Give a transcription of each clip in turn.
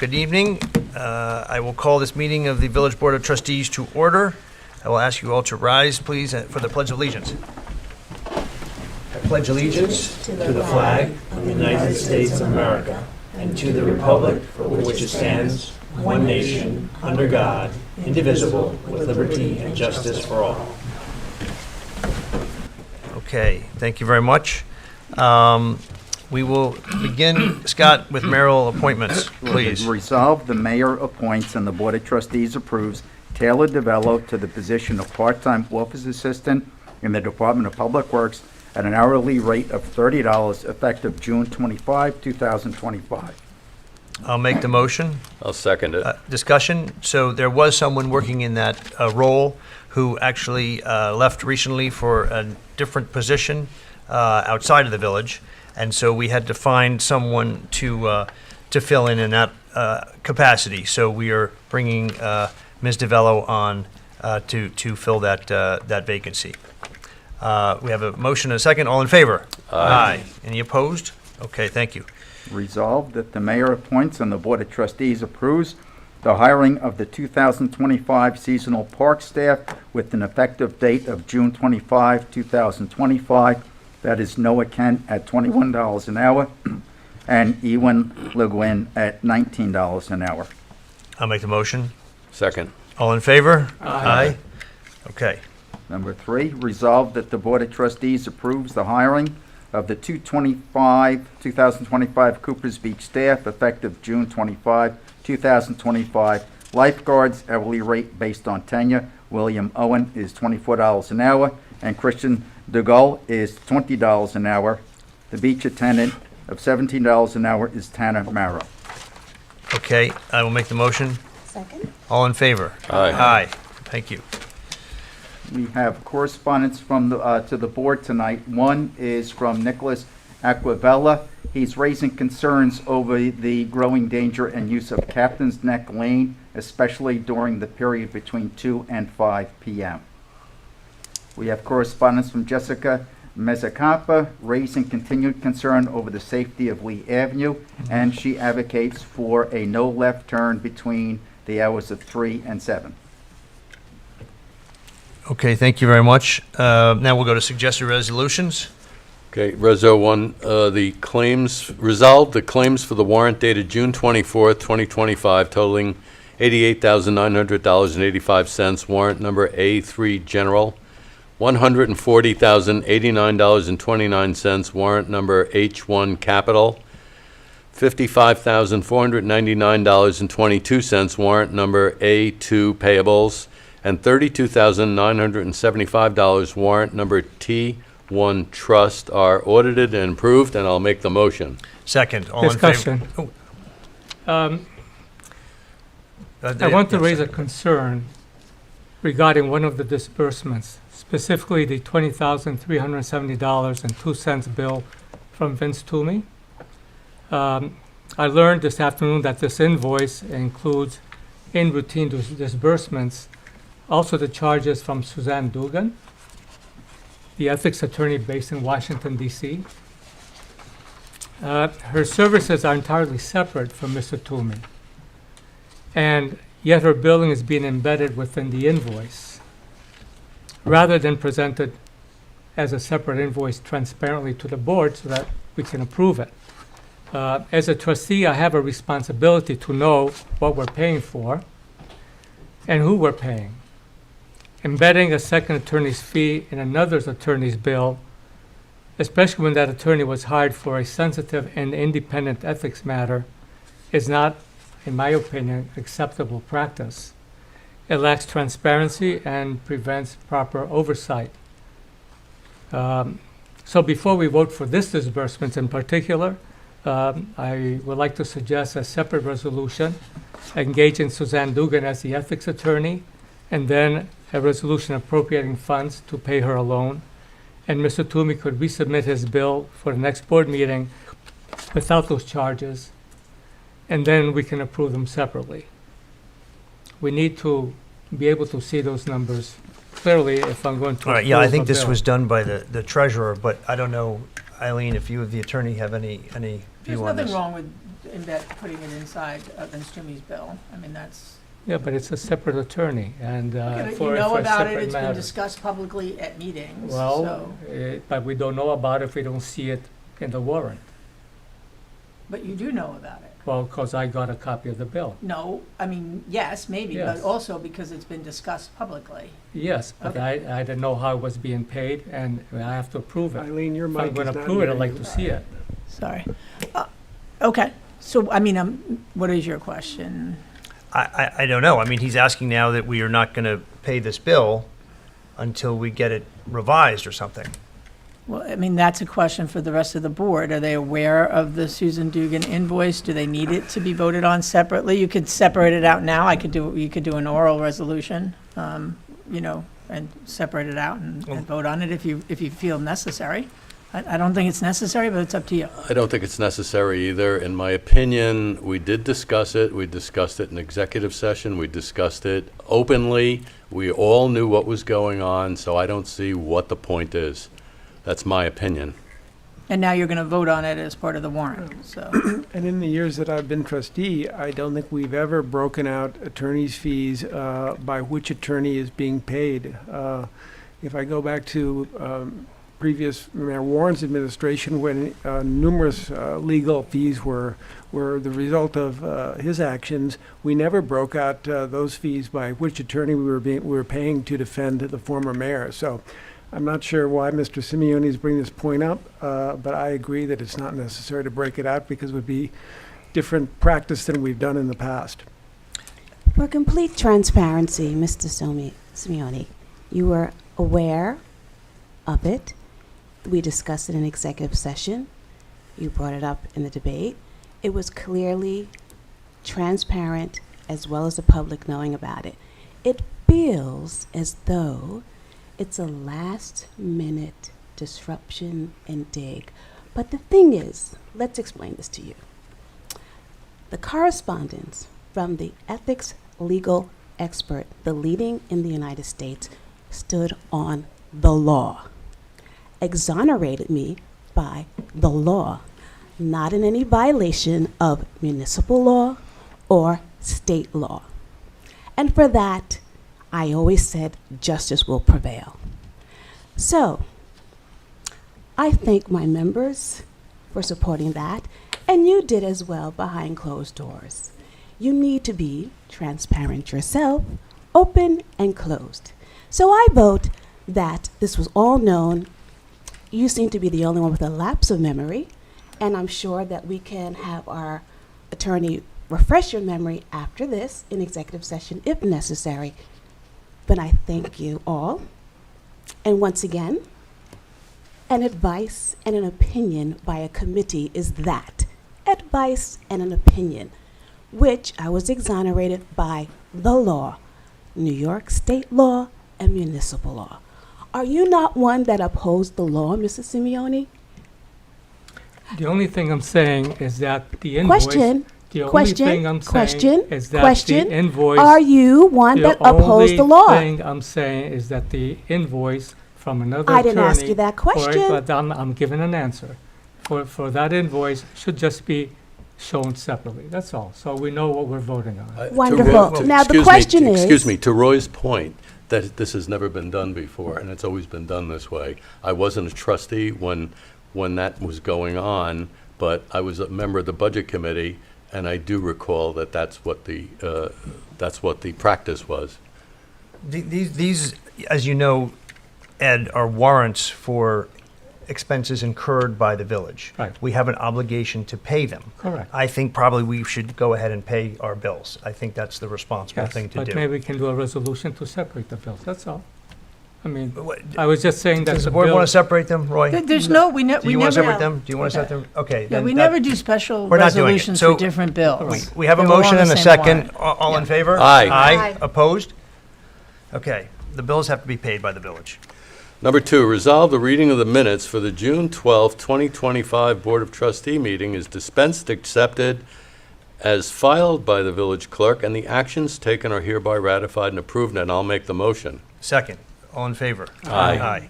Good evening. I will call this meeting of the Village Board of Trustees to order. I will ask you all to rise, please, for the Pledge of Allegiance. I pledge allegiance to the flag of the United States of America and to the republic for which it stands, one nation, under God, indivisible, with liberty and justice for all. Okay, thank you very much. We will begin, Scott, with mayoral appointments, please. Resolved, the mayor appoints and the Board of Trustees approves Taylor DeVello to the position of part-time office assistant in the Department of Public Works at an hourly rate of $30 effective June 25, 2025. I'll make the motion. I'll second it. Discussion. So there was someone working in that role who actually left recently for a different position outside of the village. And so we had to find someone to fill in that capacity. So we are bringing Ms. DeVello on to fill that vacancy. We have a motion and a second. All in favor? Aye. Any opposed? Okay, thank you. Resolved that the mayor appoints and the Board of Trustees approves the hiring of the 2025 seasonal park staff with an effective date of June 25, 2025. That is Noah Kent at $21 an hour and Ewan Le Guin at $19 an hour. I'll make the motion. Second. All in favor? Aye. Okay. Number 3, resolved that the Board of Trustees approves the hiring of the 2025 Coopers Beach staff effective June 25, 2025. Lifeguards hourly rate based on tenure. William Owen is $24 an hour and Christian DeGaulle is $20 an hour. The beach attendant of $17 an hour is Tanner Marrow. Okay, I will make the motion. Second. All in favor? Aye. Aye. Thank you. We have correspondence from to the board tonight. One is from Nicholas Aquavella. He's raising concerns over the growing danger and use of Captain's Neck Lane, especially during the period between 2 and 5 p.m. We have correspondence from Jessica Mezzacampa raising continued concern over the safety of Lee Avenue, and she advocates for a no left turn between the hours of 3 and 7. Okay, thank you very much. Now we'll go to suggested resolutions. Okay, Reso 1, the claims, resolved the claims for the warrant dated June 24th, 2025 totaling $88,900.85, warrant number A3 General. $140,089.29, warrant number H1 Capital. $55,499.22, warrant number A2 Payables. And $32,975, warrant number T1 Trust are audited and approved, and I'll make the motion. Second, all Discussion. in favor? I want to raise a concern regarding one of the disbursements, specifically the $20,370.02 bill from Vince Toomey. I learned this afternoon that this invoice includes in routine disbursements also the charges from Suzanne Dugan, the ethics attorney based in Washington, D.C. Her services are entirely separate from Mr. Toomey, and yet her billing is being embedded within the invoice, rather than presented as a separate invoice transparently to the board so that we can approve it. As a trustee, I have a responsibility to know what we're paying for and who we're paying. Embedding a second attorney's fee in another's attorney's bill, especially when that attorney was hired for a sensitive and independent ethics matter, is not, in my opinion, acceptable practice. It lacks transparency and prevents proper oversight. So before we vote for this disbursement in particular, I would like to suggest a separate resolution engaging Suzanne Dugan as the ethics attorney, and then a resolution appropriating funds to pay her alone. And Mr. Toomey could resubmit his bill for the next board meeting without those charges, and then we can approve them separately. We need to be able to see those numbers clearly if I'm going to. All right, yeah, I think approve a this bill. was done by the treasurer, but I don't know, Eileen, if you, the attorney, have any There's view on this. nothing wrong with putting it inside Vince Toomey's bill. I mean, that's, Yeah, but it's a separate attorney, and okay, but for you know for a about it, separate it's been matter. discussed publicly at meetings, Well, so, but we don't know about it if we don't see it in the warrant. but you do know about it. Well, because I got a copy of the bill. No, I mean, yes, maybe, but Yes. also because it's been discussed publicly. Yes, but Okay. I didn't know how it was being paid, and I have to approve it. Eileen, your If mic I'm is going not to approve it, I'd near like you. to see it. Sorry. Okay, so, I mean, what is your question? I don't know. I mean, he's asking now that we are not going to pay this bill until we get it revised or something. Well, I mean, that's a question for the rest of the board. Are they aware of the Susan Dugan invoice? Do they need it to be voted on separately? You could separate it out now. You could do an oral resolution, you know, and separate it out and vote on it if you feel necessary. I don't think it's necessary, but it's up to you. I don't think it's necessary either. In my opinion, we did discuss it. We discussed it in executive session. We discussed it openly. We all knew what was going on, so I don't see what the point is. That's my opinion. And now you're going to vote on it as part of the warrant, so. And in the years that I've been trustee, I don't think we've ever broken out attorney's fees by which attorney is being paid. If I go back to previous Mayor Warren's administration, when numerous legal fees were the result of his actions, we never broke out those fees by which attorney we were paying to defend the former mayor. So I'm not sure why Mr. Simeone is bringing this point up, but I agree that it's not necessary to break it out because it would be different practice than we've done in the past. For complete transparency, Mr. Simeone, you were aware of it. We discussed it in executive session. You brought it up in the debate. It was clearly transparent as well as the public knowing about it. It feels as though it's a last-minute disruption and dig. But the thing is, let's explain this to you. The correspondence from the ethics legal expert, the leading in the United States, stood on the law, exonerated me by the law, not in any violation of municipal law or state law. And for that, I always said justice will prevail. So, I thank my members for supporting that, and you did as well behind closed doors. You need to be transparent yourself, open and closed. So I vote that this was all known. You seem to be the only one with a lapse of memory, and I'm sure that we can have our attorney refresh your memory after this in executive session if necessary. But I thank you all. And once again, an advice and an opinion by a committee is that, advice and an opinion, which I was exonerated by the law, New York state law and municipal law. Are you not one that upholds the law, Mr. Simeone? The only thing I'm saying is that the invoice. Question, The only question, thing I'm question, saying is that question. the invoice. Are you one that upholds the law? The only thing I'm saying is that the invoice from another I attorney. didn't ask you that for it, question. But I'm giving an answer. For that invoice should just be shown separately. That's all. So we know what we're voting on. To Wonderful. Now, the excuse me, question is- Excuse me, to Roy's point, that this has never been done before, and it's always been done this way. I wasn't a trustee when that was going on, but I was a member of the Budget Committee, and I do recall that that's what the practice was. These, as you know, Ed, are warrants for expenses incurred by the village. Right. We have an obligation to pay them. Correct. I think probably we should go ahead and pay our bills. I think that's the responsible Yes, thing to but do. maybe we can do a resolution to separate the bills. That's all. I mean, What- I was just saying that Does the the board bill. want to separate them, Roy? There's no, we Do you want never. to separate them? Do you want to Okay. separate them? Okay. Yeah, then we that- never do special We're not doing it. resolutions So- for different bills. We have a They're all motion on and the a same second. warrant. All in Yeah. favor? Aye. Aye. Opposed? Okay. The bills have to be paid by the village. Number 2, resolve the reading of the minutes for the June 12, 2025 Board of Trustee meeting is dispensed, accepted as filed by the village clerk, and the actions taken are hereby ratified and approved, and I'll make the motion. Second. All in favor? Aye. Aye.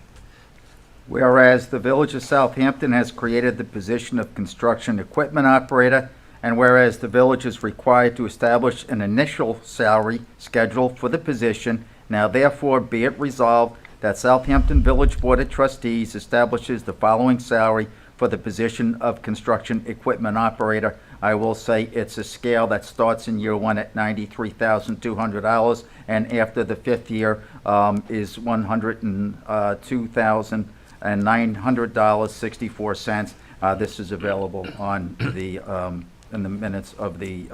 Whereas the Village of Southampton has created the position of construction equipment operator And whereas the village is required to establish an initial salary schedule for the position, now therefore be it resolved that Southampton Village Board of Trustees establishes the following salary for the position of construction equipment operator. I will say it's a scale that starts in year one at $93,200, and after the fifth year is $102,900.64. This is available on the in the minutes of the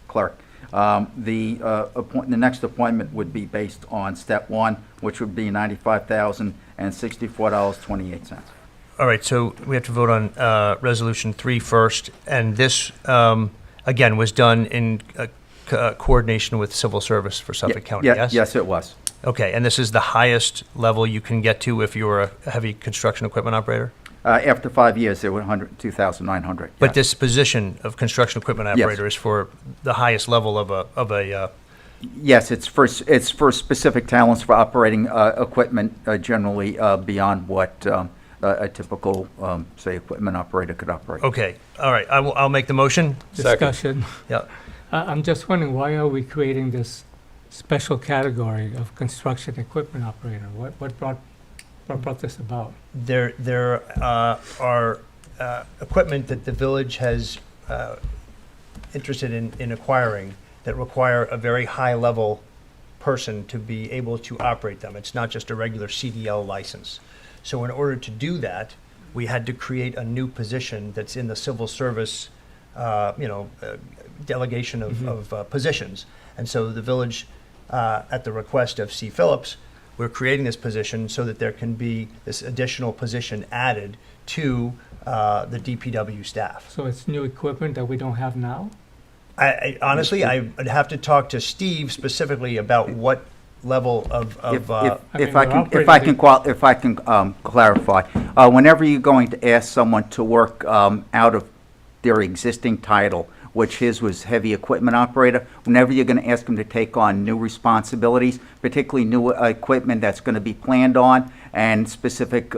clerk. The next appointment would be based on step one, which would be $95,064.28. All right, so we have to vote on Resolution 3 first, and this, again, was done in coordination with Civil Service for Suffolk County, yes? Yes, it was. Okay, and this is the highest level you can get to if you're a heavy construction equipment operator? After 5 years, there were $102,900. But this position of construction equipment Yes. operator is for the highest level of a Yes, it's for specific talents for operating equipment, generally beyond what a typical, say, equipment operator could operate. okay, all right, I'll make the motion. Second. Discussion. Yeah. I'm just wondering, why are we creating this special category of construction equipment operator? What brought this about? There are equipment that the village has interested in acquiring that require a very high-level person to be able to operate them. It's not just a regular CDL license. So in order to do that, we had to create a new position that's in the civil service, delegation of positions. And so the village, at the request of C. Phillips, we're creating this position so that there can be this additional position added to the DPW staff. So it's new equipment that we don't have now? I honestly, I'd have to talk to Steve specifically about what level of If I can clarify, whenever you're going to ask someone to work out of their existing title, which his was heavy equipment operator, whenever you're going to ask them to take on new responsibilities, particularly new equipment that's going to be planned on, and a specific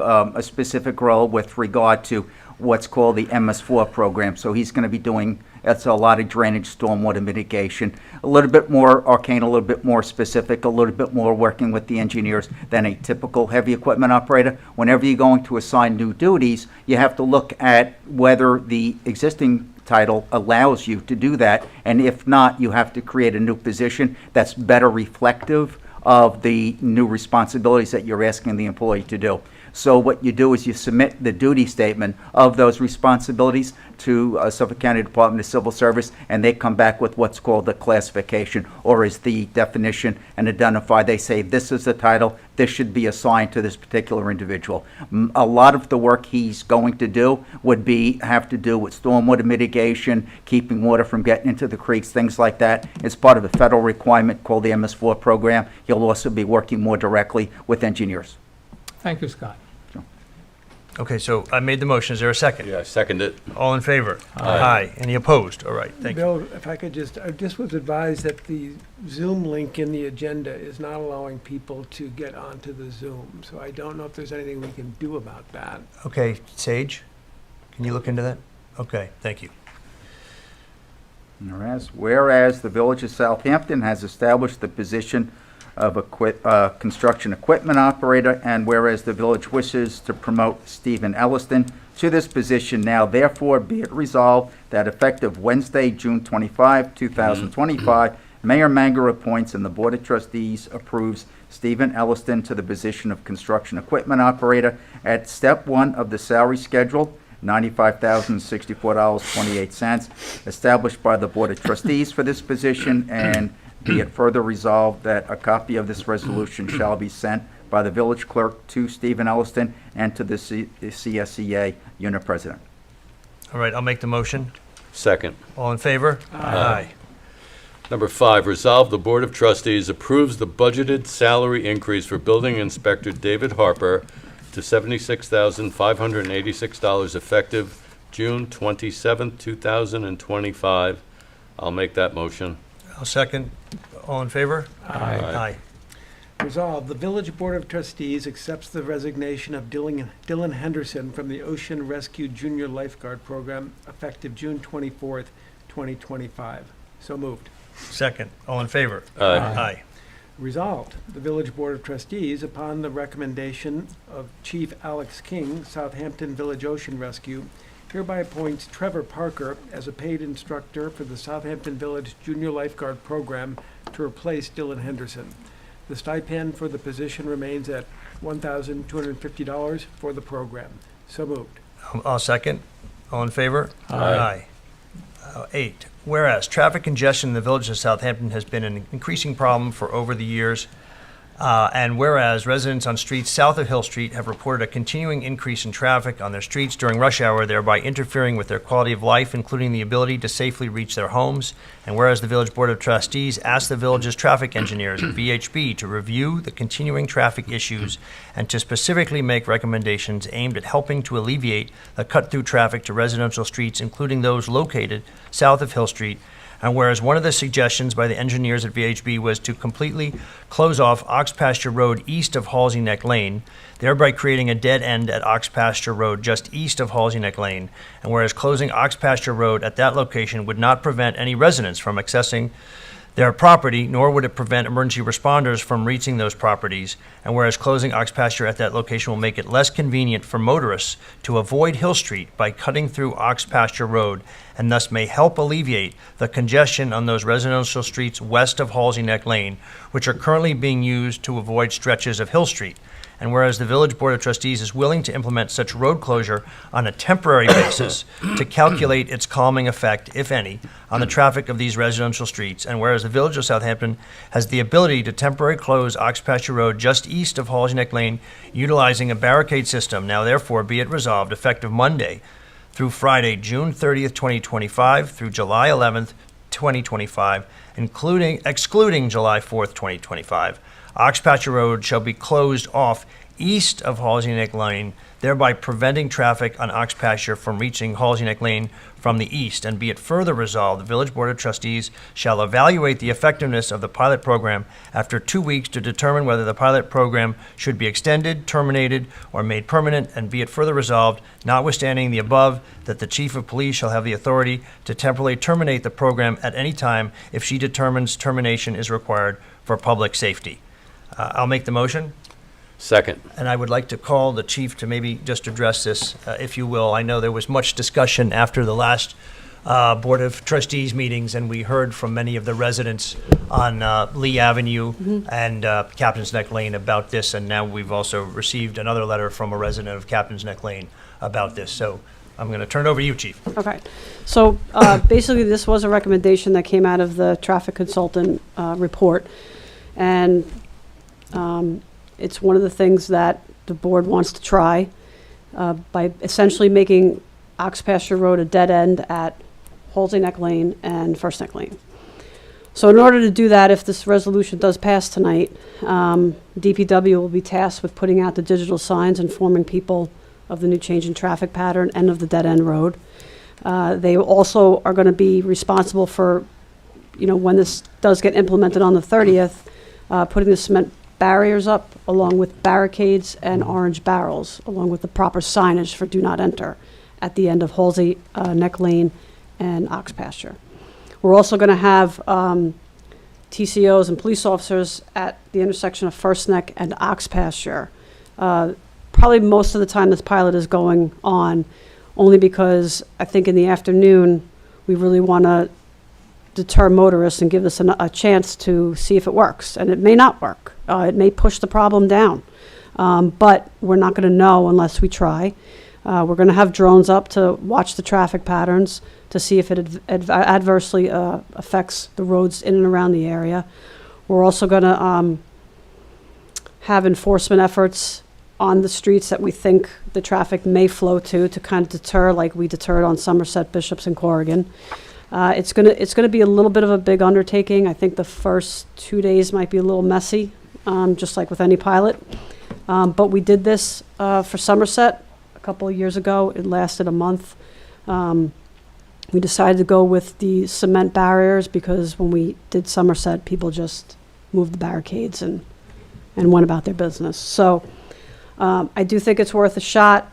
role with regard to what's called the MS4 program. So he's going to be doing, that's a lot of drainage, stormwater mitigation, a little bit more arcane, a little bit more specific, a little bit more working with the engineers than a typical heavy equipment operator. Whenever you're going to assign new duties, you have to look at whether the existing title allows you to do that, and if not, you have to create a new position that's better reflective of the new responsibilities that you're asking the employee to do. So what you do is you submit the duty statement of those responsibilities to Suffolk County Department of Civil Service, and they come back with what's called the classification, or is the definition, and identify. They say this is the title, this should be assigned to this particular individual. A lot of the work he's going to do would have to do with stormwater mitigation, keeping water from getting into the creeks, things like that. It's part of a federal requirement called the MS4 program. He'll also be working more directly with engineers. Thank you, Scott. Okay, so I made the motion. Is there a second? Yeah, I second it. All in favor? Aye. Any opposed? All right, thank you. Bill, if I could I just was advised that the Zoom link in the agenda is not allowing people to get onto the Zoom. So I don't know if there's anything we can do about that. Okay, Sage, can you look into that? Okay, thank you. Whereas the Village of Southampton has established the position of construction equipment operator, and whereas the village wishes to promote Stephen Elliston to this position, now therefore be it resolved that effective Wednesday, June 25, 2025, Mayor Manger appoints and the Board of Trustees approves Stephen Elliston to the position of construction equipment operator at step one of the salary schedule, $95,064.28, established by the Board of Trustees for this position, and be it further resolved that a copy of this resolution shall be sent by the village clerk to Stephen Elliston and to the CSEA unit president. All right, I'll make the motion. Second. All in favor? Aye. Number 5, resolve the Board of Trustees approves the budgeted salary increase for Building Inspector David Harper to $76,586 effective June 27, 2025. I'll make that motion. I'll second. All in favor? Aye. Resolved, the Village Board of Trustees accepts the resignation of Dylan Henderson from the Ocean Rescue Junior Lifeguard Program effective June 24th, 2025. So moved. Second. All in favor? Aye. Aye. Resolved, the Village Board of Trustees, upon the recommendation of Chief Alex King, Southampton Village Ocean Rescue, hereby appoints Trevor Parker as a paid instructor for the Southampton Village Junior Lifeguard Program to replace Dylan Henderson. The stipend for the position remains at $1,250 for the program. So moved. I'll second. All in favor? Aye. 8, whereas traffic congestion in the village of Southampton has been an increasing problem for over the years, and whereas residents on streets south of Hill Street have reported a continuing increase in traffic on their streets during rush hour, thereby interfering with their quality of life, including the ability to safely reach their homes, and whereas the Village Board of Trustees asked the village's traffic engineers at VHB to review the continuing traffic issues and to specifically make recommendations aimed at helping to alleviate the cut-through traffic to residential streets, including those located south of Hill Street. And whereas one of the suggestions by the engineers at VHB was to completely close off Ox Pasture Road east of Halsey Neck Lane, thereby creating a dead end at Ox Pasture Road just east of Halsey Neck Lane, and whereas closing Ox Pasture Road at that location would not prevent any residents from accessing their property, nor would it prevent emergency responders from reaching those properties, and whereas closing Ox Pasture at that location will make it less convenient for motorists to avoid Hill Street by cutting through Ox Pasture Road, and thus may help alleviate the congestion on those residential streets west of Halsey Neck Lane, which are currently being used to avoid stretches of Hill Street. And whereas the Village Board of Trustees is willing to implement such road closure on a temporary basis to calculate its calming effect, if any, on the traffic of these residential streets, and whereas the Village of Southampton has the ability to temporarily close Ox Pasture Road just east of Halsey Neck Lane utilizing a barricade system, now therefore be it resolved, effective Monday through Friday, June 30th, 2025, through July 11th, 2025, excluding July 4th, 2025, Ox Pasture Road shall be closed off east of Halsey Neck Lane, thereby preventing traffic on Ox Pasture from reaching Halsey Neck Lane from the east. And be it further resolved, the Village Board of Trustees shall evaluate the effectiveness of the pilot program after 2 weeks to determine whether the pilot program should be extended, terminated, or made permanent. And be it further resolved, notwithstanding the above, that the Chief of Police shall have the authority to temporarily terminate the program at any time if she determines termination is required for public safety. I'll make the motion. Second. And I would like to call the chief to maybe just address this, if you will. I know there was much discussion after the last Board of Trustees meetings, and we heard from many of the residents on Lee Avenue and Captain's Neck Lane about this, and now we've also received another letter from a resident of Captain's Neck Lane about this. So I'm going to turn it over to you, Chief. Okay. So basically, this was a recommendation that came out of the traffic consultant report. And it's one of the things that the board wants to try by essentially making Ox Pasture Road a dead end at Halsey Neck Lane and First Neck Lane. So in order to do that, if this resolution does pass tonight, DPW will be tasked with putting out the digital signs informing people of the new change in traffic pattern and of the dead end road. They also are going to be responsible for, when this does get implemented on the 30th, putting the cement barriers up along with barricades and orange barrels, along with the proper signage for do not enter at the end of Halsey Neck Lane and Ox Pasture. We're also going to have TCOs and police officers at the intersection of First Neck and Ox Pasture. Probably most of the time this pilot is going on, only because I think in the afternoon we really want to deter motorists and give this a chance to see if it works. And it may not work. It may push the problem down. But we're not going to know unless we try. We're going to have drones up to watch the traffic patterns to see if it adversely affects the roads in and around the area. We're also going to have enforcement efforts on the streets that we think the traffic may flow to kind of deter, like we deterred on Somerset, Bishops, and Corrigan. It's gonna be a little bit of a big undertaking. I think the first 2 days might be a little messy, just like with any pilot. But we did this for Somerset a couple of years ago. It lasted a month. We decided to go with the cement barriers because when we did Somerset, people just moved the barricades and went about their business. So I do think it's worth a shot.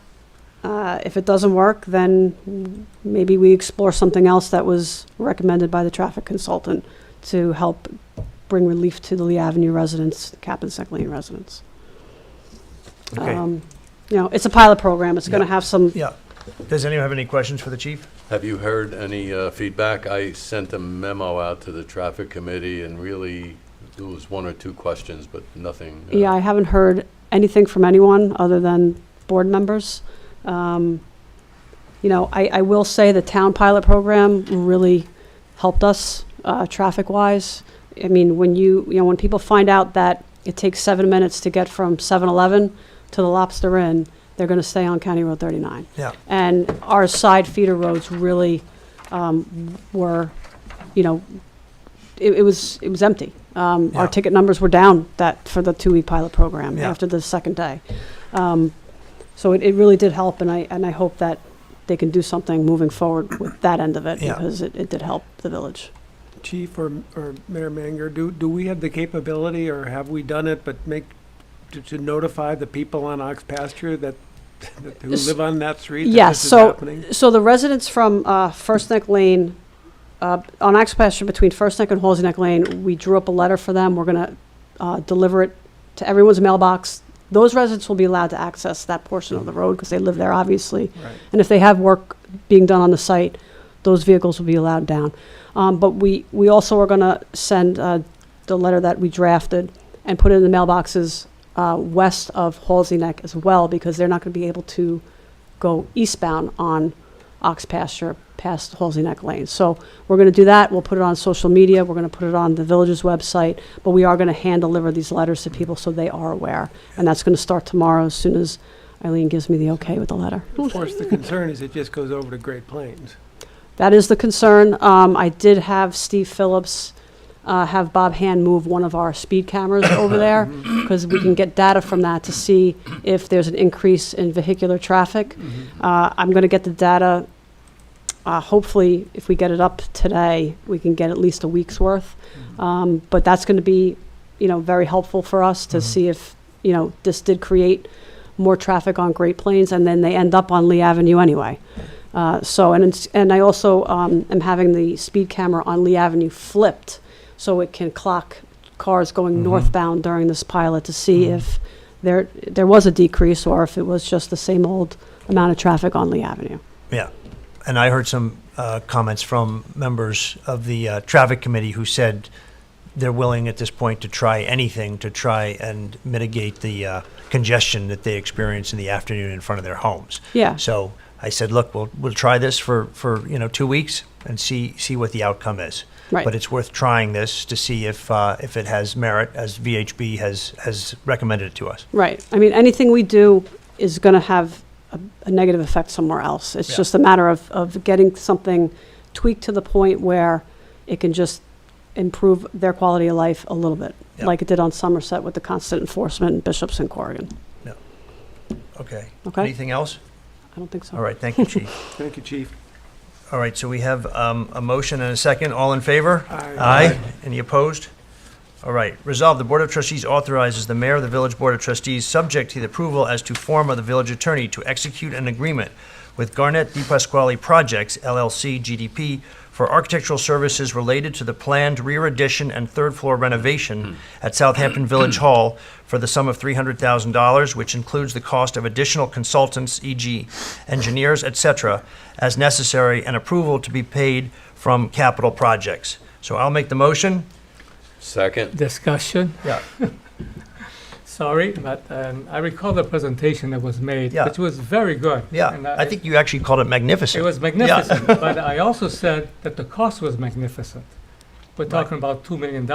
If it doesn't work, then maybe we explore something else that was recommended by the traffic consultant to help bring relief to the Lee Avenue residents, Captain Lane residents. Okay. You know, it's a pilot program. It's going to Yeah. have some, Yeah. Does anyone have any questions for the chief? Have you heard any feedback? I sent a memo out to the traffic committee, and really, there was one or two questions, but nothing. yeah, I haven't heard anything from anyone other than board members. You know, I will say the town pilot program really helped us, traffic-wise. I mean, when people find out that it takes 7 minutes to get from 7-Eleven to the Lobster Inn, they're going to stay on County Road 39. Yeah. And our side feeder roads really were, you know, it was empty. Yeah. Our ticket numbers were down for the 2-week pilot program Yeah. after the second day. So it really did help, and I hope that they can do something moving forward with that end of it, Yeah. because it did help the village. Chief or Mayor Manger, do we have the capability, or have we done it, but to notify the people on Ox Pasture that who live on that street that Yes, this is so, happening? so the residents from First Neck Lane, on Ox Pasture between First Neck and Halsey Neck Lane, we drew up a letter for them. We're going to deliver it to everyone's mailbox. Those residents will be allowed to access that portion of the road because they live there, obviously. Right. And if they have work being done on the site, those vehicles will be allowed down. But we also are going to send the letter that we drafted and put it in the mailboxes west of Halsey Neck as well, because they're not going to be able to go eastbound on Ox Pasture past Halsey Neck Lane. So we're going to do that. We'll put it on social media. We're going to put it on the village's website. But we are going to hand deliver these letters to people so they are aware. And that's going to start tomorrow as soon as Eileen gives me the okay with the letter. Of course, the concern is it just goes over to Great Plains. That is the concern. I did have Steve Phillips have Bob Hand move one of our speed cameras over there, because we can get data from that to see if there's an increase in vehicular traffic. I'm going to get the data. Hopefully, if we get it up today, we can get at least a week's worth. But that's going to be, very helpful for us to see if, this did create more traffic on Great Plains, and then they end up on Lee Avenue anyway. And I also am having the speed camera on Lee Avenue flipped, so it can clock cars going northbound during this pilot to see if there was a decrease or if it was just the same old amount of traffic on Lee Avenue. Yeah. And I heard some comments from members of the traffic committee who said they're willing at this point to try anything to try and mitigate the congestion that they experience in the afternoon in front of their homes. Yeah. So I said, look, we'll try this for 2 weeks and see what the outcome is. Right. But it's worth trying this to see if it has merit, as VHB has recommended it to us. Right. I mean, anything we do is going to have a negative effect somewhere else. It's Yeah. just a matter of getting something tweaked to the point where it can just improve their quality of life a little bit, Yeah. like it did on Somerset with the constant enforcement in Bishops and Corrigan. Okay. Okay. Anything else? I don't think so. All right. Thank you, Chief. Thank you, Chief. All right. So we have a motion and a second. All in favor? Aye. Aye. Any opposed? All right. Resolved, the Board of Trustees authorizes the mayor of the Village Board of Trustees, subject to the approval as to form of the village attorney, to execute an agreement with Garnett DePasquale Projects, LLC, GDP, for architectural services related to the planned rear addition and third floor renovation at Southampton Village Hall for the sum of $300,000, which includes the cost of additional consultants, e.g. engineers, etc., as necessary, and approval to be paid from capital projects. So I'll make the motion. Second? Discussion. Yeah. Sorry, but I recall the presentation that was made, Yeah. which was very good. Yeah, And I think you actually called it magnificent. it was magnificent, but I also said that the cost was magnificent. We're talking about $2 million.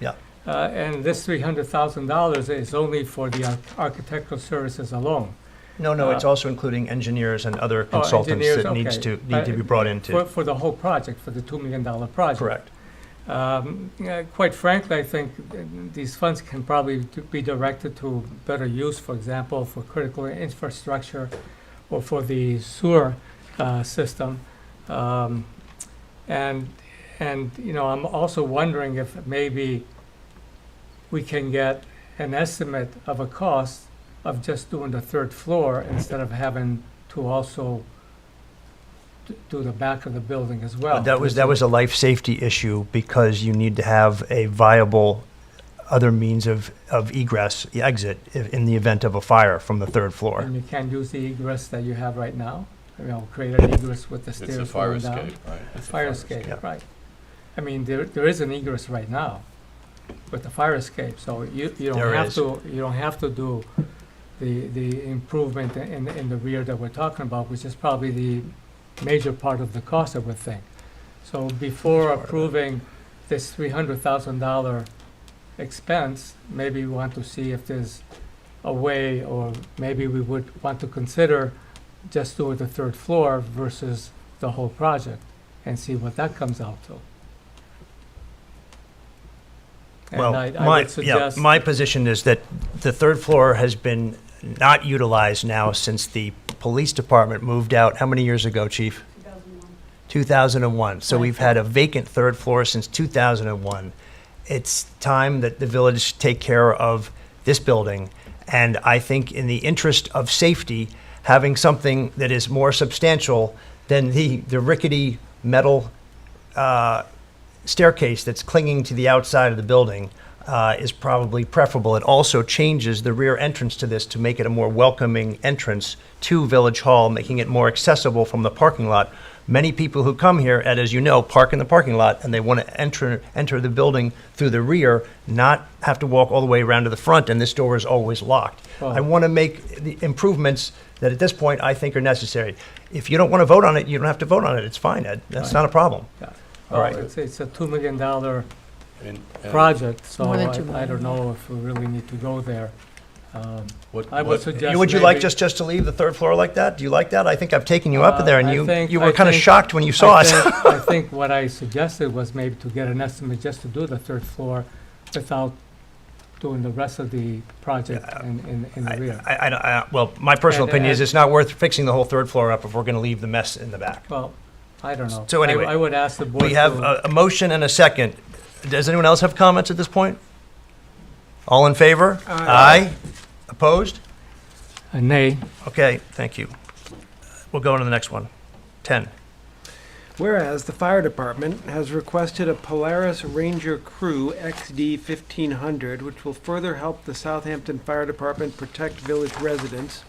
Yeah. And this $300,000 is only for the architectural services alone. No, it's also including engineers and other consultants engineers, that need okay. to be brought into. For the whole project, for the $2 million project. Correct. Quite frankly, I think these funds can probably be directed to better use, for example, for critical infrastructure or for the sewer system. And I'm also wondering if maybe we can get an estimate of a cost of just doing the third floor instead of having to also do the back of the building as well. That was a life safety issue because you need to have a viable other means of egress, exit, in the event of a fire from the third floor. And you can't use the egress that you have right now, create an egress with the It's stairs a fire going down. escape, right? A It's a fire escape, Yeah. right. I mean, there is an egress right now with the fire escape, so you don't There have is. to, you don't have to do the improvement in the rear that we're talking about, which is probably the major part of the cost, I would think. So before approving this $300,000 expense, maybe we want to see if there's a way, or maybe we would want to consider just doing the third floor versus the whole project, and see what that comes out to. And Well, I my, would suggest, my position is that the third floor has been not utilized now since the police department moved out. How many years ago, Chief? 2001. So we've had a vacant third floor since 2001. It's time that the village take care of this building. And I think in the interest of safety, having something that is more substantial than the rickety metal staircase that's clinging to the outside of the building is probably preferable. It also changes the rear entrance to this to make it a more welcoming entrance to Village Hall, making it more accessible from the parking lot. Many people who come here, and as you know, park in the parking lot, and they want to enter the building through the rear, not have to walk all the way around to the front, and this door is always locked. Well- I want to make the improvements that at this point I think are necessary. If you don't want to vote on it, you don't have to vote on it. It's fine, Ed. That's Right. not a problem. yeah. All right. Well, it's a $2 million And project, so More than I 2 I million, don't know if we really need to go there. what, I would what, suggest Would you like maybe- just to leave the third floor like that? Do you like that? I think I've taken you up there, and I think- you were I kind of think- shocked when you saw I us. I think what I suggested was maybe to get an estimate just to do the third floor without doing the rest of the project in the rear. Well, my personal And- opinion is and- it's not worth fixing the whole third floor up if we're going to leave the mess in the back. Well, I don't know. So anyway, I would ask the board We have a motion and a second. Does anyone else have comments at this point? All in favor? Aye. Opposed? a nay. Okay, thank you. We'll go on to the next one. 10. Whereas the fire department has requested a Polaris Ranger Crew XD 1500, which will further help the Southampton Fire Department protect village residents.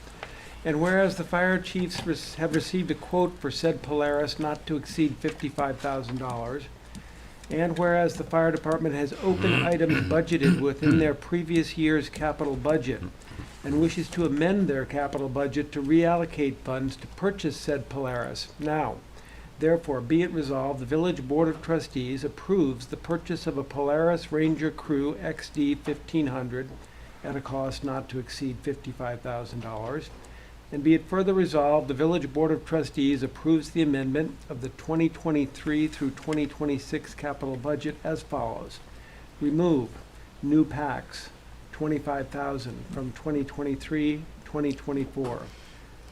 And whereas the fire chiefs have received a quote for said Polaris not to exceed $55,000. And whereas the fire department has open items budgeted within their previous year's capital budget and wishes to amend their capital budget to reallocate funds to purchase said Polaris. Now, therefore, be it resolved, the Village Board of Trustees approves the purchase of a Polaris Ranger Crew XD 1500 at a cost not to exceed $55,000. And be it further resolved, the Village Board of Trustees approves the amendment of the 2023 through 2026 capital budget as follows. Remove new PACs, $25,000 from 2023-2024.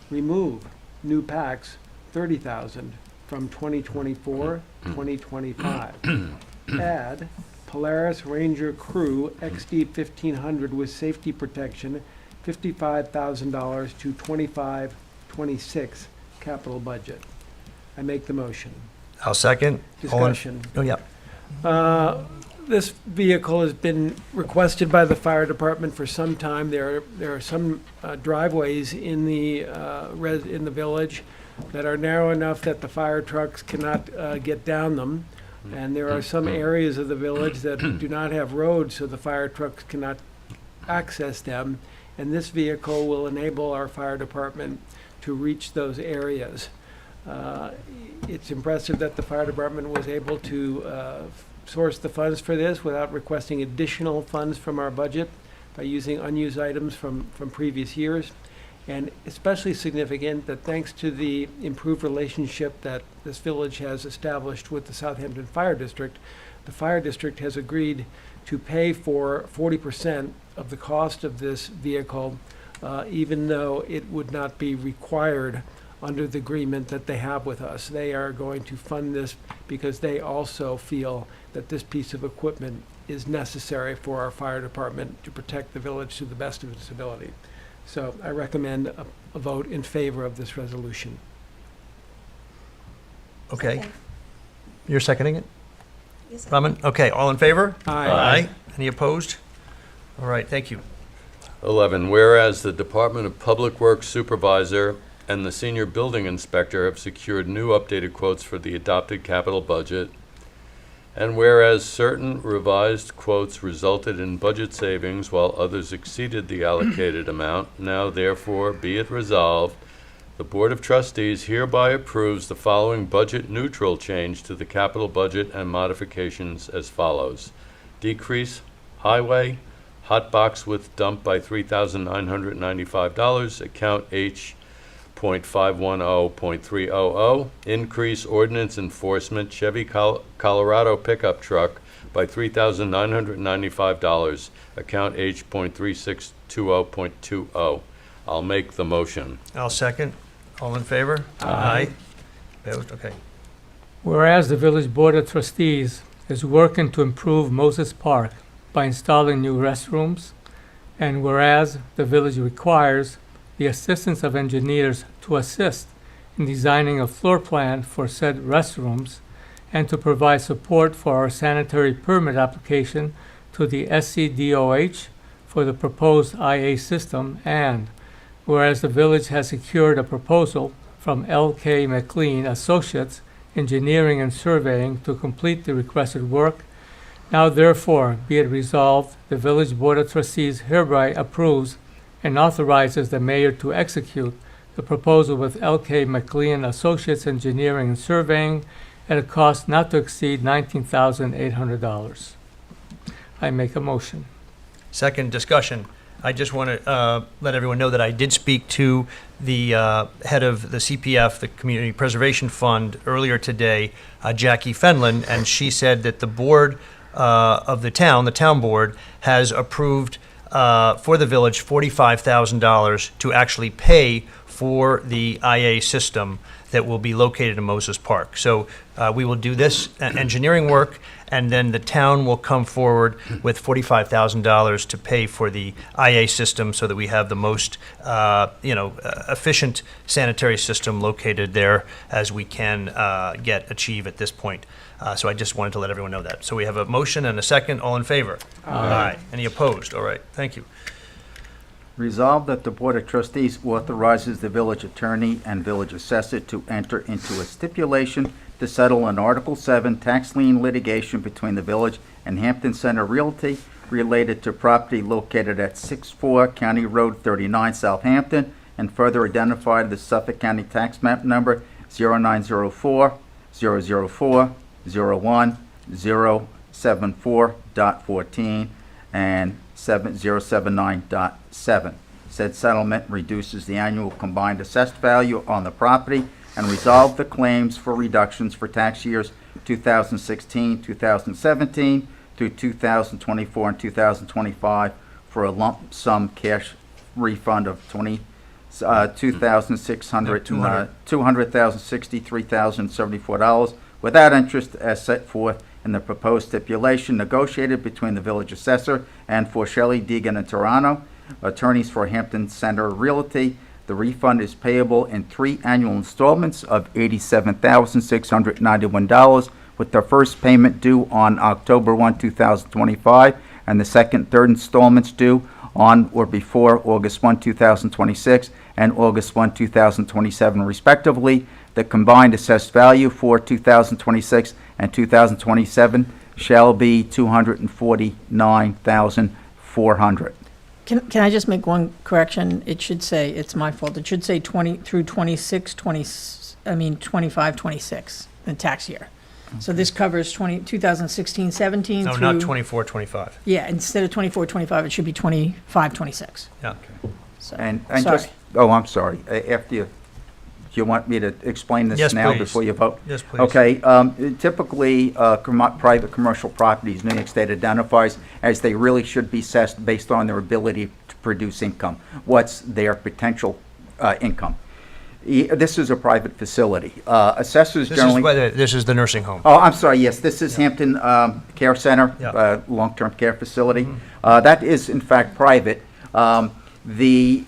Remove new PACs, $30,000 from 2024-2025. Add Polaris Ranger Crew XD 1500 with safety protection, $55,000 to 25-26 capital budget. I make the motion. I'll second. All in- Discussion. Oh, yeah. This vehicle has been requested by the fire department for some time. There are some driveways in the village that are narrow enough that the fire trucks cannot get down them. And there are some areas of the village that do not have roads, so the fire trucks cannot access them. And this vehicle will enable our fire department to reach those areas. It's impressive that the fire department was able to source the funds for this without requesting additional funds from our budget by using unused items from previous years. And especially significant that thanks to the improved relationship that this village has established with the Southampton Fire District, the Fire District has agreed to pay for 40% of the cost of this vehicle, even though it would not be required under the agreement that they have with us. They are going to fund this because they also feel that this piece of equipment is necessary for our fire department to protect the village to the best of its ability. So I recommend a vote in favor of this resolution. Okay. You're seconding it? Raman? Okay, all in favor? Aye. Any opposed? All right, thank you. 11, whereas the Department of Public Works Supervisor and the Senior Building Inspector have secured new updated quotes for the adopted capital budget, and whereas certain revised quotes resulted in budget savings while others exceeded the allocated amount, now therefore be it resolved, the Board of Trustees hereby approves the following budget neutral change to the capital budget and modifications as follows. Decrease highway, hot box with dump by $3,995, account H.510.300. Increase ordinance enforcement Chevy Colorado pickup truck by $3,995, account H.3620.20. I'll make the motion. I'll second. All in favor? Aye. Opposed? Okay. Whereas the Village Board of Trustees is working to improve Moses Park by installing new restrooms, and whereas the village requires the assistance of engineers to assist in designing a floor plan for said restrooms and to provide support for our sanitary permit application to the SCDOH for the proposed IA system, and whereas the village has secured a proposal from L.K. McLean Associates Engineering and Surveying to complete the requested work, now therefore be it resolved, the Village Board of Trustees hereby approves and authorizes the mayor to execute the proposal with L.K. McLean Associates Engineering and Surveying at a cost not to exceed $19,800. I make a motion. Second discussion. I just want to let everyone know that I did speak to the head of the CPF, the Community Preservation Fund, earlier today, Jackie Fenlon, and she said that the board of the town board, has approved for the village $45,000 to actually pay for the IA system that will be located in Moses Park. So we will do this engineering work, and then the town will come forward with $45,000 to pay for the IA system so that we have the most, efficient sanitary system located there as we can achieve at this point. So I just wanted to let everyone know that. So we have a motion and a second. All in favor? Aye. Any opposed? All right. Thank you. Resolved that the Board of Trustees authorizes the village attorney and village assessor to enter into a stipulation to settle an Article 7 tax lien litigation between the village and Hampton Center Realty related to property located at 64 County Road 39, Southampton, and further identified the Suffolk County Tax Map Number 0904 004 01 074.14 and 7079.7. Said settlement reduces the annual combined assessed value on the property and resolve the claims for reductions for tax years 2016, 2017 through 2024 and 2025 for a lump sum cash refund of $200,063,074 without interest as set forth in the proposed stipulation negotiated between the village assessor and for Shelley Deegan and Toronto, attorneys for Hampton Center Realty. The refund is payable in 3 annual installments of $87,691, with the first payment due on October 1, 2025, and the second, third installments due on or before August 1, 2026, and August 1, 2027, respectively. The combined assessed value for 2026 and 2027 shall be $249,400. Can I just make one correction? It should say, it's my fault, it should say 20 through 25, 26, the tax year. So this covers 2016, 17 No, through... not 24, 25. Yeah, instead of 24, 25, it should be 25, 26. Yeah. So, And sorry. just, oh, I'm sorry, after you, do you want me to explain this Yes, now please. before you vote? Yes, please. Okay, typically, private commercial properties, New York State identifies as they really should be assessed based on their ability to produce income. What's their potential income? This is a private facility. Assessors generally... This is the nursing home. Oh, I'm sorry, yes, this is Hampton Care Center, Yeah. long-term care facility. That is, in fact, private. The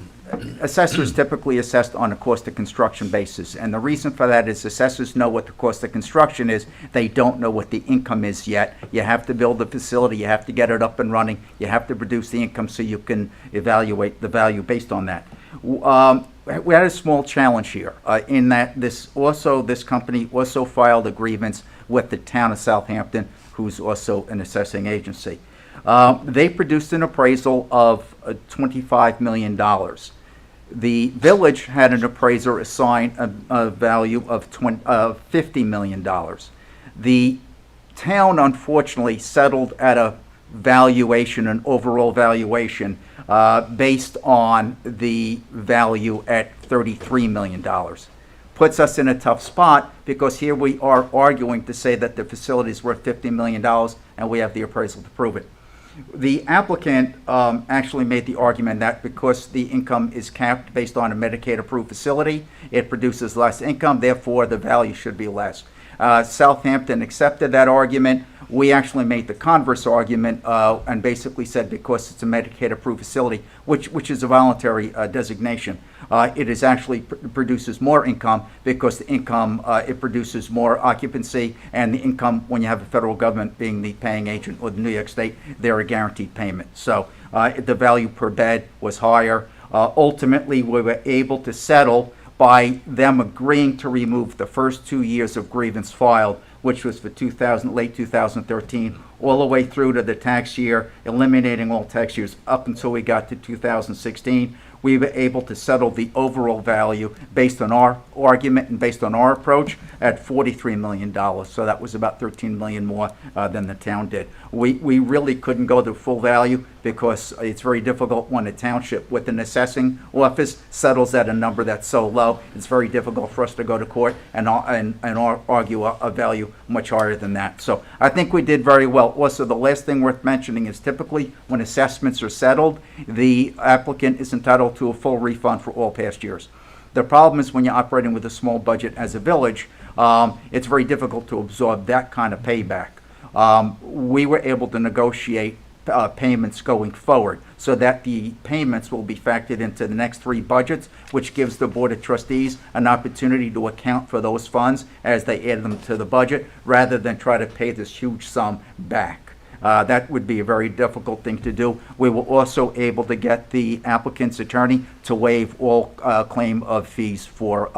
assessors typically assessed on a cost of construction basis. And the reason for that is assessors know what the cost of construction is. They don't know what the income is yet. You have to build the facility. You have to get it up and running. You have to produce the income so you can evaluate the value based on that. We had a small challenge here in that this company also filed a grievance with the town of Southampton, who's also an assessing agency. They produced an appraisal of $25 million. The village had an appraiser assign a value of $50 million. The town unfortunately settled at a valuation, an overall valuation, based on the value at $33 million. Puts us in a tough spot because here we are arguing to say that the facility is worth $50 million and we have the appraisal to prove it. The applicant actually made the argument that because the income is capped based on a Medicaid-approved facility, it produces less income, therefore the value should be less. Southampton accepted that argument. We actually made the converse argument and basically said because it's a Medicaid-approved facility, which is a voluntary designation, it is actually produces more income because the income, it produces more occupancy, and the income, when you have the federal government being the paying agent or the New York State, they're a guaranteed payment. So the value per bed was higher. Ultimately, we were able to settle by them agreeing to remove the first 2 years of grievance filed, which was for late 2013, all the way through to the tax year, eliminating all tax years up until we got to 2016. We were able to settle the overall value based on our argument and based on our approach at $43 million. So that was about $13 million more than the town did. We really couldn't go to full value because it's very difficult when a township with an assessing office settles at a number that's so low. It's very difficult for us to go to court and argue a value much higher than that. So I think we did very well. Also, the last thing worth mentioning is typically when assessments are settled, the applicant is entitled to a full refund for all past years. The problem is when you're operating with a small budget as a village, it's very difficult to absorb that kind of payback. We were able to negotiate payments going forward so that the payments will be factored into the next 3 budgets, which gives the Board of Trustees an opportunity to account for those funds as they add them to the budget rather than try to pay this huge sum back. That would be a very difficult thing to do. We were also able to get the applicant's attorney to waive all claim of fees for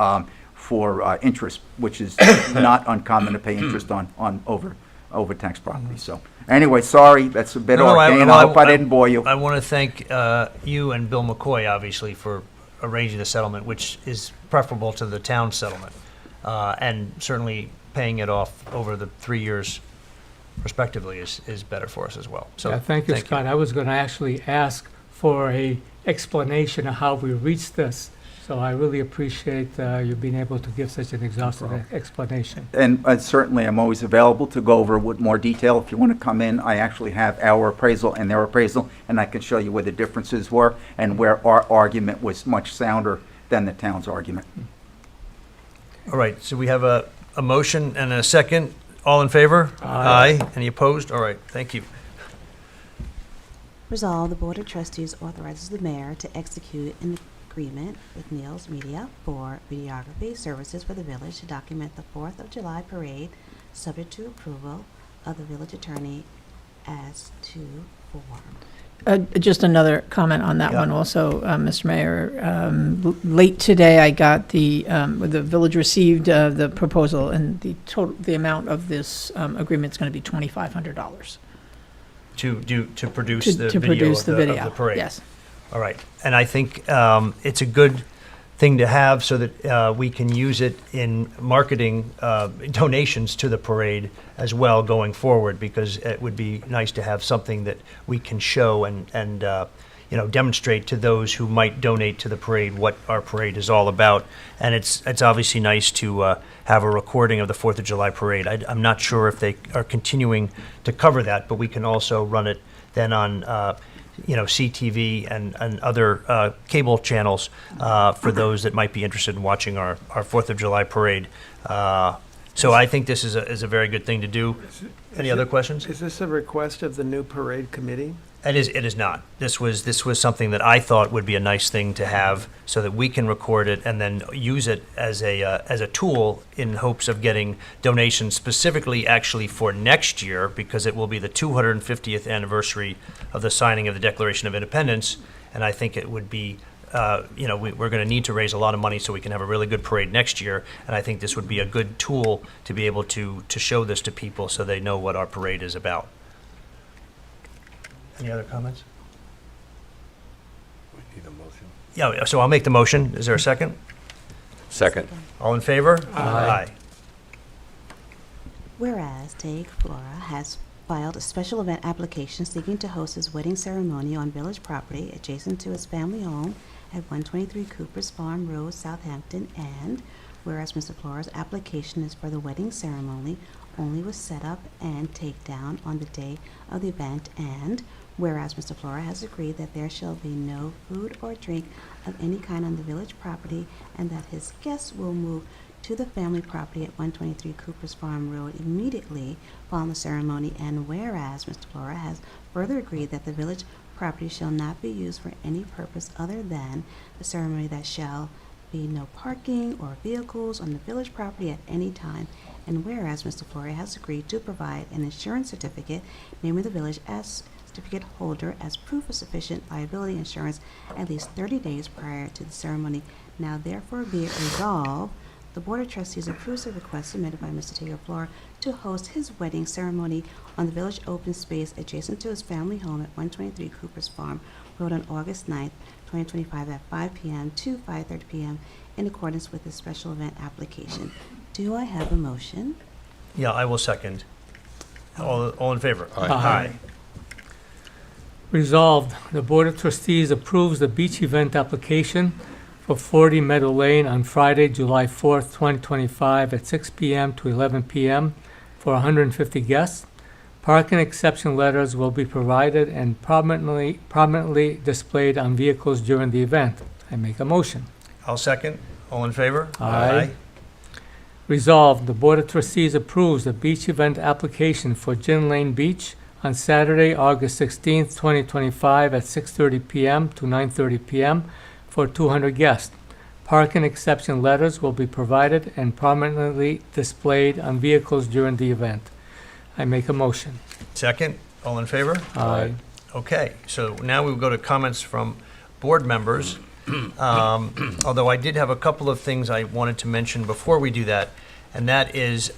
interest, which is not uncommon to pay interest on overtaxed property. So anyway, sorry, that's a bit arcane. I hope I didn't bore you. I want to thank you and Bill McCoy, obviously, for arranging the settlement, which is preferable to the town settlement, and certainly paying it off over the 3 years respectively is better for us as well. So Yeah, thank you, Scott. I was going to actually ask for a explanation of how we reached this. So I really appreciate you being able to give such an exhaustive explanation. And certainly, I'm always available to go over with more detail. If you want to come in, I actually have our appraisal and their appraisal, and I can show you where the differences were and where our argument was much sounder than the town's argument. All right, so we have a motion and a second. All in favor? Aye. Any opposed? All right, thank you. Resolve, the Board of Trustees authorizes the mayor to execute an agreement with Niels Media for videography services for the village to document the 4th of July parade, subject to approval of the village attorney as to form. Just another comment on that Yeah. one also, Mr. Mayor. Late today, I got the village received the proposal, and the amount of this agreement is going to be $2,500 To produce the to video produce of the the video. of the parade. Yes. All right, and I think it's a good thing to have so that we can use it in marketing donations to the parade as well going forward, because it would be nice to have something that we can show and demonstrate to those who might donate to the parade what our parade is all about. And it's obviously nice to have a recording of the 4th of July parade. I'm not sure if they are continuing to cover that, but we can also run it then on CTV and other cable channels for those that might be interested in watching our 4th of July parade. So I think this is a very good thing to do. Any other questions? Is this a request of the new parade committee? It is not. This was something that I thought would be a nice thing to have so that we can record it and then use it as a tool in hopes of getting donations specifically actually for next year, because it will be the 250th anniversary of the signing of the Declaration of Independence. And I think it would be, we're going to need to raise a lot of money so we can have a really good parade next year. And I think this would be a good tool to be able to show this to people so they know what our parade is about. Any other comments? We need a motion. Yeah, so I'll make the motion. Is there a second? Second. All in favor? Aye. Whereas Dave Flora has filed a special event application seeking to host his wedding ceremony on village property adjacent to his family home at 123 Cooper's Farm Road, Southampton, and whereas Mr. Flora's application is for the wedding ceremony only was set up and take down on the day of the event, and whereas Mr. Flora has agreed that there shall be no food or drink of any kind on the village property, and that his guests will move to the family property at 123 Cooper's Farm Road immediately following the ceremony, and whereas Mr. Flora has further agreed that the village property shall not be used for any purpose other than the ceremony, that shall be no parking or vehicles on the village property at any time, and whereas Mr. Flora has agreed to provide an insurance certificate naming the village as certificate holder as proof of sufficient liability insurance at least 30 days prior to the ceremony. Now therefore be it resolved, the Board of Trustees approves the request submitted by Mr. Taylor Flora to host his wedding ceremony on the village open space adjacent to his family home at 123 Cooper's Farm Road on August 9th, 2025 at 5 p.m. to 5:30 p.m. in accordance with the special event application. Do I have a motion? Yeah, I will second. All in favor? Aye. Resolved, the Board of Trustees approves the beach event application for 40 Meadow Lane on Friday, July 4th, 2025 at 6 p.m. to 11 p.m. for 150 guests. Parking exception letters will be provided and prominently displayed on vehicles during the event. I make a motion. I'll second. All in favor? Aye. Resolved, the Board of Trustees approves the beach event application for Gin Lane Beach on Saturday, August 16th, 2025 at 6:30 p.m. to 9:30 p.m. for 200 guests. Parking exception letters will be provided and prominently displayed on vehicles during the event. I make a motion. Second. All in favor? Aye. Okay, so now we will go to comments from board members. Although I did have a couple of things I wanted to mention before we do that, and that is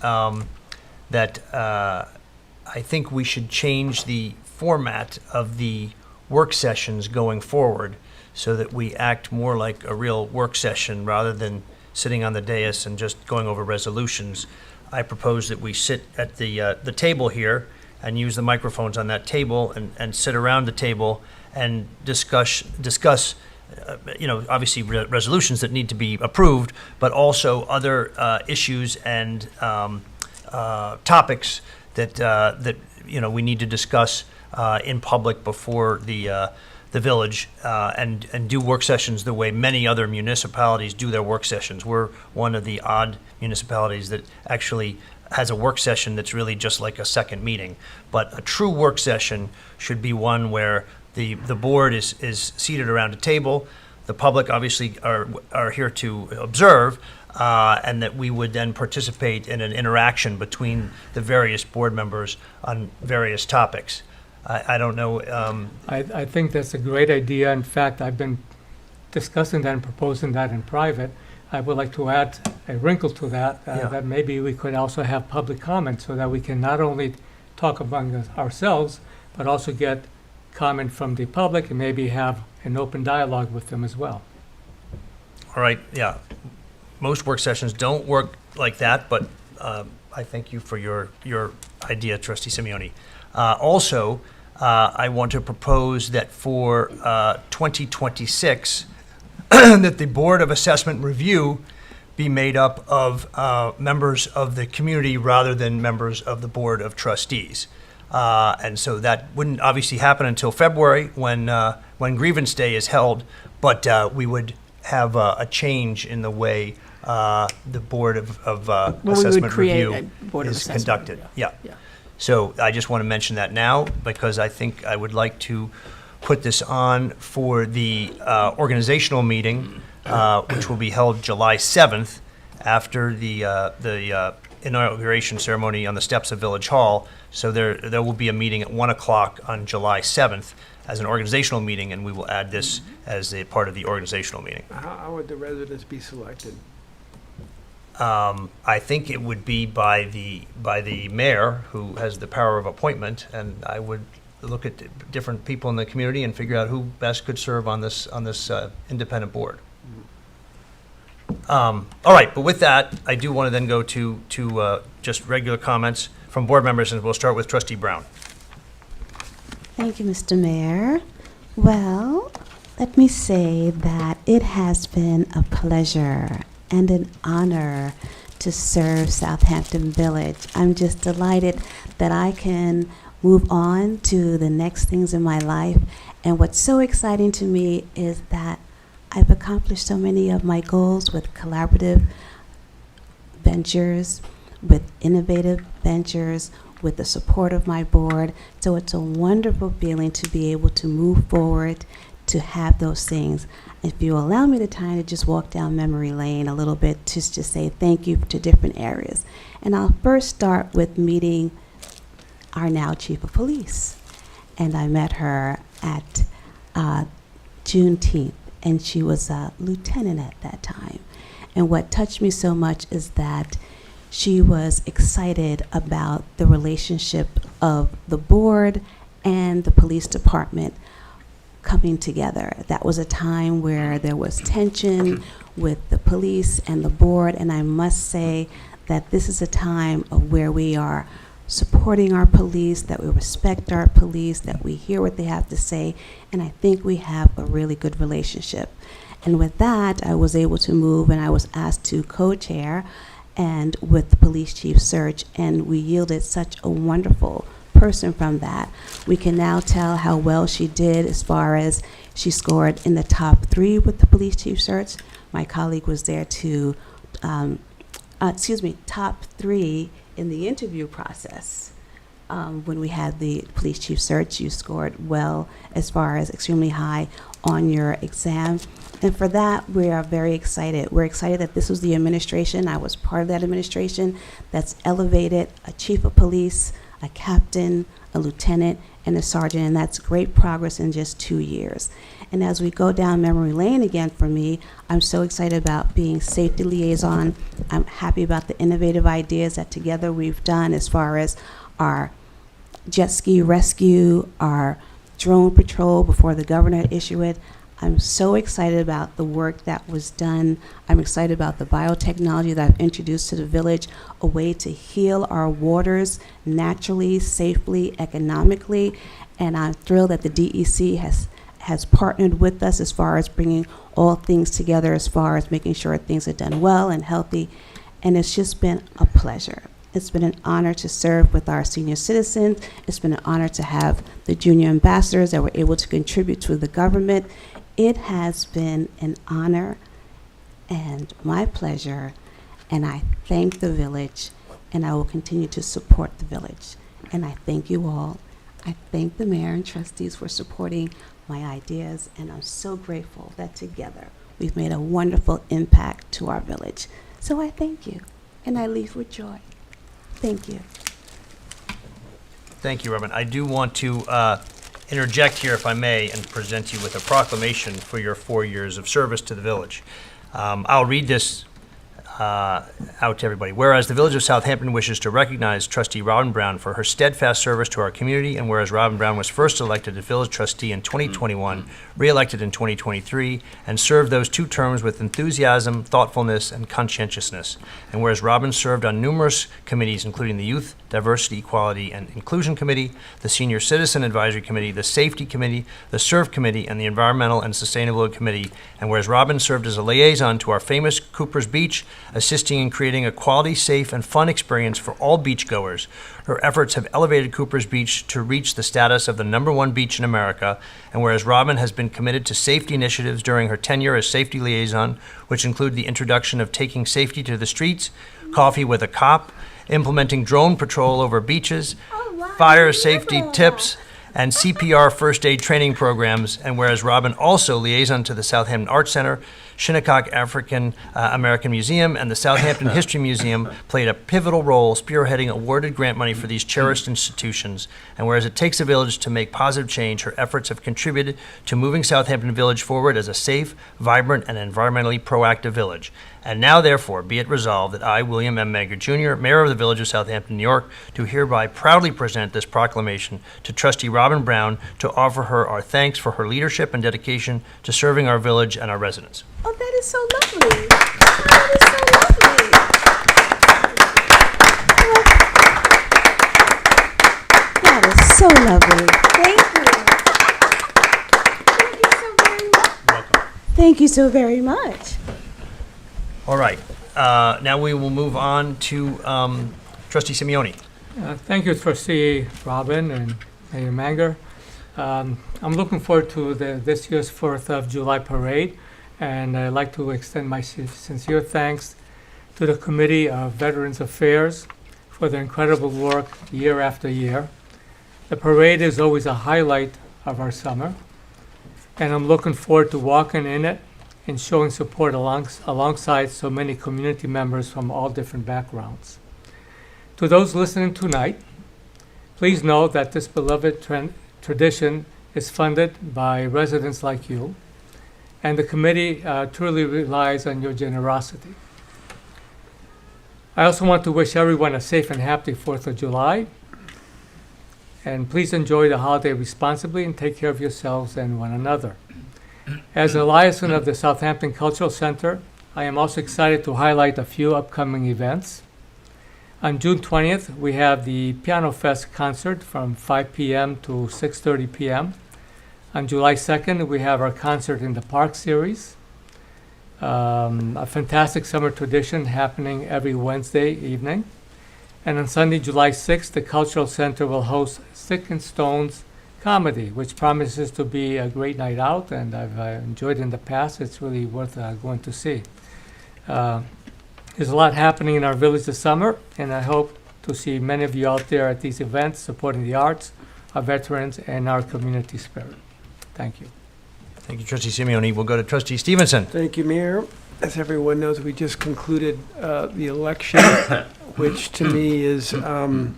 that I think we should change the format of the work sessions going forward so that we act more like a real work session rather than sitting on the dais and just going over resolutions. I propose that we sit at the table here and use the microphones on that table and sit around the table and discuss obviously resolutions that need to be approved, but also other issues and topics that we need to discuss in public before the village, and do work sessions the way many other municipalities do their work sessions. We're one of the odd municipalities that actually has a work session that's really just like a second meeting. But a true work session should be one where the board is seated around a table. The public obviously are here to observe, and that we would then participate in an interaction between the various board members on various topics. I don't know. I think that's a great idea. In fact, I've been discussing that and proposing that in private. I would like to add a wrinkle to that, that maybe we could also have public comment so that we can not only talk among ourselves, but also get comment from the public and maybe have an open dialogue with them as well. All right, yeah. Most work sessions don't work like that, but I thank you for your idea, Trustee Simeoni. Also, I want to propose that for 2026, that the Board of Assessment Review be made up of members of the community rather than members of the Board of Trustees. And so that wouldn't obviously happen until February when Grievance Day is held, but we would have a change in the way the Board of Assessment Review is conducted. Yeah. So I just want to mention that now, because I think I would like to put this on for the organizational meeting, which will be held July 7th, after the inauguration ceremony on the steps of Village Hall. So there will be a meeting at 1 o'clock on July 7th as an organizational meeting, and we will add this as a part of the organizational meeting. How would the residents be selected? I think it would be by the mayor, who has the power of appointment, and I would look at different people in the community and figure out who best could serve on this independent board. All right, but with that, I do want to then go to just regular comments from board members, and we'll start with Trustee Brown. Thank you, Mr. Mayor. Well, let me say that it has been a pleasure and an honor to serve Southampton Village. I'm just delighted that I can move on to the next things in my life. And what's so exciting to me is that I've accomplished so many of my goals with collaborative ventures, with innovative ventures, with the support of my board. So it's a wonderful feeling to be able to move forward, to have those things. If you allow me the time to just walk down memory lane a little bit, just to say thank you to different areas. And I'll first start with meeting our now Chief of Police. And I met her at Juneteenth, and she was a lieutenant at that time. And what touched me so much is that she was excited about the relationship of the board and the police department coming together. That was a time where there was tension with the police and the board, and I must say that this is a time of where we are supporting our police, that we respect our police, that we hear what they have to say, and I think we have a really good relationship. And with that, I was able to move, and I was asked to co-chair and with the police chief search, and we yielded such a wonderful person from that. We can now tell how well she did, as far as she scored in the top 3 with the police chief search. My colleague was there to, top 3 in the interview process. When we had the police chief search, you scored well, as far as extremely high on your exam. And for that, we are very excited. We're excited that this was the administration, I was part of that administration, that's elevated a chief of police, a captain, a lieutenant, and a sergeant, and that's great progress in just 2 years. And as we go down memory lane again for me, I'm so excited about being safety liaison. I'm happy about the innovative ideas that together we've done, as far as our jet ski rescue, our drone patrol before the governor issued it. I'm so excited about the work that was done. I'm excited about the biotechnology that I've introduced to the village, a way to heal our waters naturally, safely, economically. And I'm thrilled that the DEC has partnered with us as far as bringing all things together, as far as making sure things are done well and healthy. And it's just been a pleasure. It's been an honor to serve with our senior citizens. It's been an honor to have the junior ambassadors that were able to contribute to the government. It has been an honor and my pleasure, and I thank the village, and I will continue to support the village. And I thank you all. I thank the mayor and trustees for supporting my ideas, and I'm so grateful that together we've made a wonderful impact to our village. So I thank you, and I leave with joy. Thank you. Thank you, Reverend. I do want to interject here, if I may, and present you with a proclamation for your 4 years of service to the village. I'll read this out to everybody. Whereas the Village of Southampton wishes to recognize Trustee Robin Brown for her steadfast service to our community, and whereas Robin Brown was first elected as village trustee in 2021, re-elected in 2023, and served those 2 terms with enthusiasm, thoughtfulness, and conscientiousness. And whereas Robin served on numerous committees, including the Youth, Diversity, Equality, and Inclusion Committee, the Senior Citizen Advisory Committee, the Safety Committee, the SERV Committee, and the Environmental and Sustainability Committee. And whereas Robin served as a liaison to our famous Cooper's Beach, assisting in creating a quality, safe, and fun experience for all beachgoers. Her efforts have elevated Cooper's Beach to reach the status of the #1 beach in America. And whereas Robin has been committed to safety initiatives during her tenure as safety liaison, which include the introduction of taking safety to the streets, coffee with a cop, implementing drone patrol over beaches, fire safety tips, and CPR first aid training programs. And whereas Robin also liaison to the Southampton Arts Center, Shinnecock African American Museum, and the Southampton History Museum played a pivotal role spearheading awarded grant money for these cherished institutions. And whereas it takes a village to make positive change, her efforts have contributed to moving Southampton Village forward as a safe, vibrant, and environmentally proactive village. And now, therefore, be it resolved that I, William M. Menger, Jr., Mayor of the Village of Southampton, New York, do hereby proudly present this proclamation to Trustee Robin Brown to offer her our thanks for her leadership and dedication to serving our village and our residents. Oh, that is so lovely. That is so lovely. That is so lovely. Thank you so very much. Thank you so very much. All right. Now we will move on to Trustee Simeoni. Thank you, Trustee Robin and Mayor Manger. I'm looking forward to this year's 4th of July parade, and I'd like to extend my sincere thanks to the Committee of Veterans Affairs for their incredible work year after year. The parade is always a highlight of our summer, and I'm looking forward to walking in it and showing support alongside so many community members from all different backgrounds. To those listening tonight, please know that this beloved tradition is funded by residents like you, and the committee truly relies on your generosity. I also want to wish everyone a safe and happy 4th of July, and please enjoy the holiday responsibly and take care of yourselves and one another. As a liaison of the Southampton Cultural Center, I am also excited to highlight a few upcoming events. On June 20th, we have the Piano Fest concert from 5 p.m. to 6:30 p.m. On July 2nd, we have our Concert in the Park series, a fantastic summer tradition happening every Wednesday evening. And on Sunday, July 6th, the Cultural Center will host Stick and Stones comedy, which promises to be a great night out, and I've enjoyed it in the past. It's really worth going to see. There's a lot happening in our village this summer, and I hope to see many of you out there at these events supporting the arts, our veterans, and our community spirit. Thank you. Thank you, Trustee Simeoni. We'll go to Trustee Stevenson. Thank you, Mayor. As everyone knows, we just concluded the election, which to me is one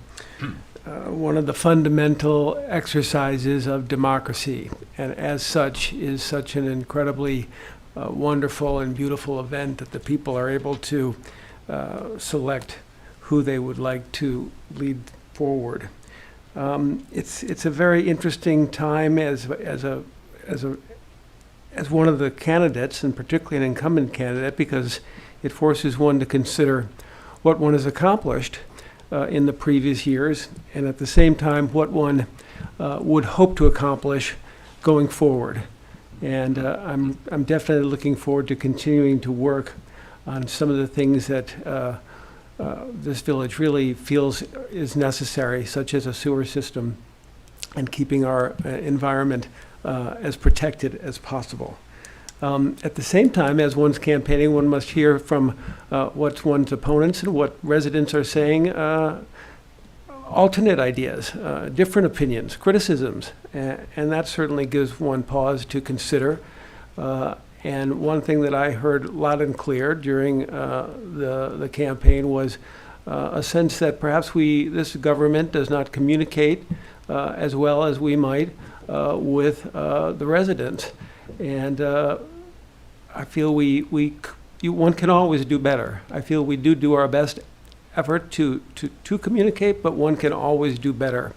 of the fundamental exercises of democracy, and as such is such an incredibly wonderful and beautiful event that the people are able to select who they would like to lead forward. It's a very interesting time as one of the candidates, and particularly an incumbent candidate, because it forces one to consider what one has accomplished in the previous years, and at the same time what one would hope to accomplish going forward. And I'm definitely looking forward to continuing to work on some of the things that this village really feels is necessary, such as a sewer system and keeping our environment as protected as possible. At the same time, as one's campaigning, one must hear from what one's opponents and what residents are saying, alternate ideas, different opinions, criticisms, and that certainly gives one pause to consider. And one thing that I heard loud and clear during the campaign was a sense that perhaps this government does not communicate as well as we might with the residents. And I feel one can always do better. I feel we do our best effort to communicate, but one can always do better.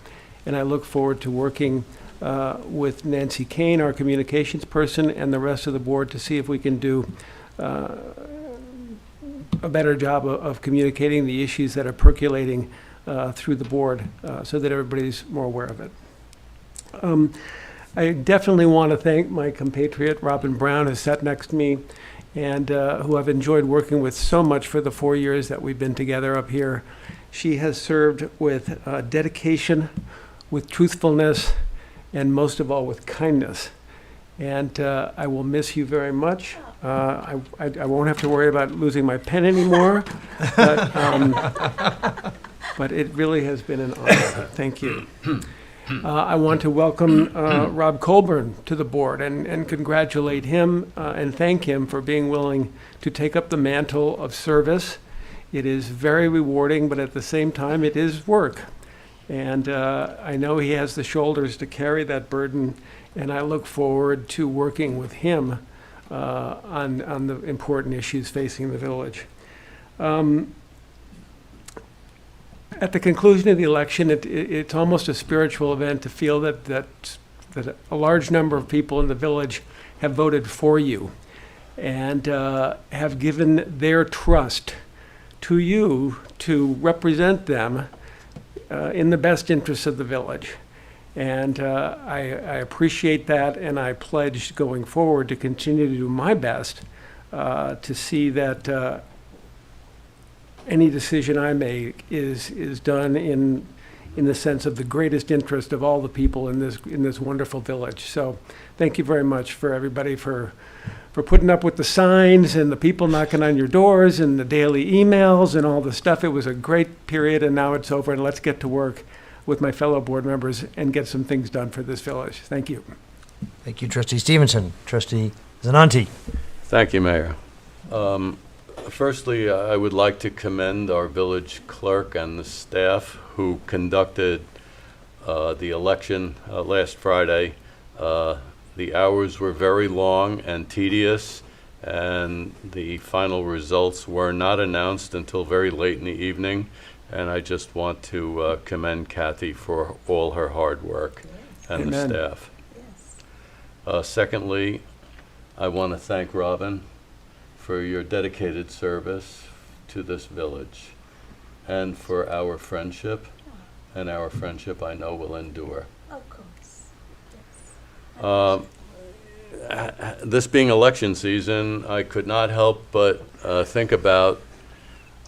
And I look forward to working with Nancy Kane, our communications person, and the rest of the board to see if we can do a better job of communicating the issues that are percolating through the board so that everybody's more aware of it. I definitely want to thank my compatriot, Robin Brown, who sat next to me, and who I've enjoyed working with so much for the 4 years that we've been together up here. She has served with dedication, with truthfulness, and most of all with kindness. And I will miss you very much. I won't have to worry about losing my pen anymore. But but it really has been an honor. Thank you. I want to welcome Rob Colburn to the board and congratulate him and thank him for being willing to take up the mantle of service. It is very rewarding, but at the same time, it is work. And I know he has the shoulders to carry that burden, and I look forward to working with him on the important issues facing the village. At the conclusion of the election, it's almost a spiritual event to feel that a large number of people in the village have voted for you and have given their trust to you to represent them in the best interests of the village. And I appreciate that, and I pledge going forward to continue to do my best to see that any decision I make is done in the sense of the greatest interest of all the people in this wonderful village. So thank you very much for everybody for putting up with the signs and the people knocking on your doors and the daily emails and all the stuff. It was a great period, and now it's over, and let's get to work with my fellow board members and get some things done for this village. Thank you. Thank you, Trustee Stevenson. Trustee Zananti. Thank you, Mayor. Firstly, I would like to commend our village clerk and the staff who conducted the election last Friday. The hours were very long and tedious, and the final results were not announced until very late in the evening. And I just want to commend Kathy for all her hard work and Amen. the staff. Secondly, I want to thank Robin for your dedicated service to this village and for our friendship, and our friendship I know will endure. Of course. This being election season, I could not help but think about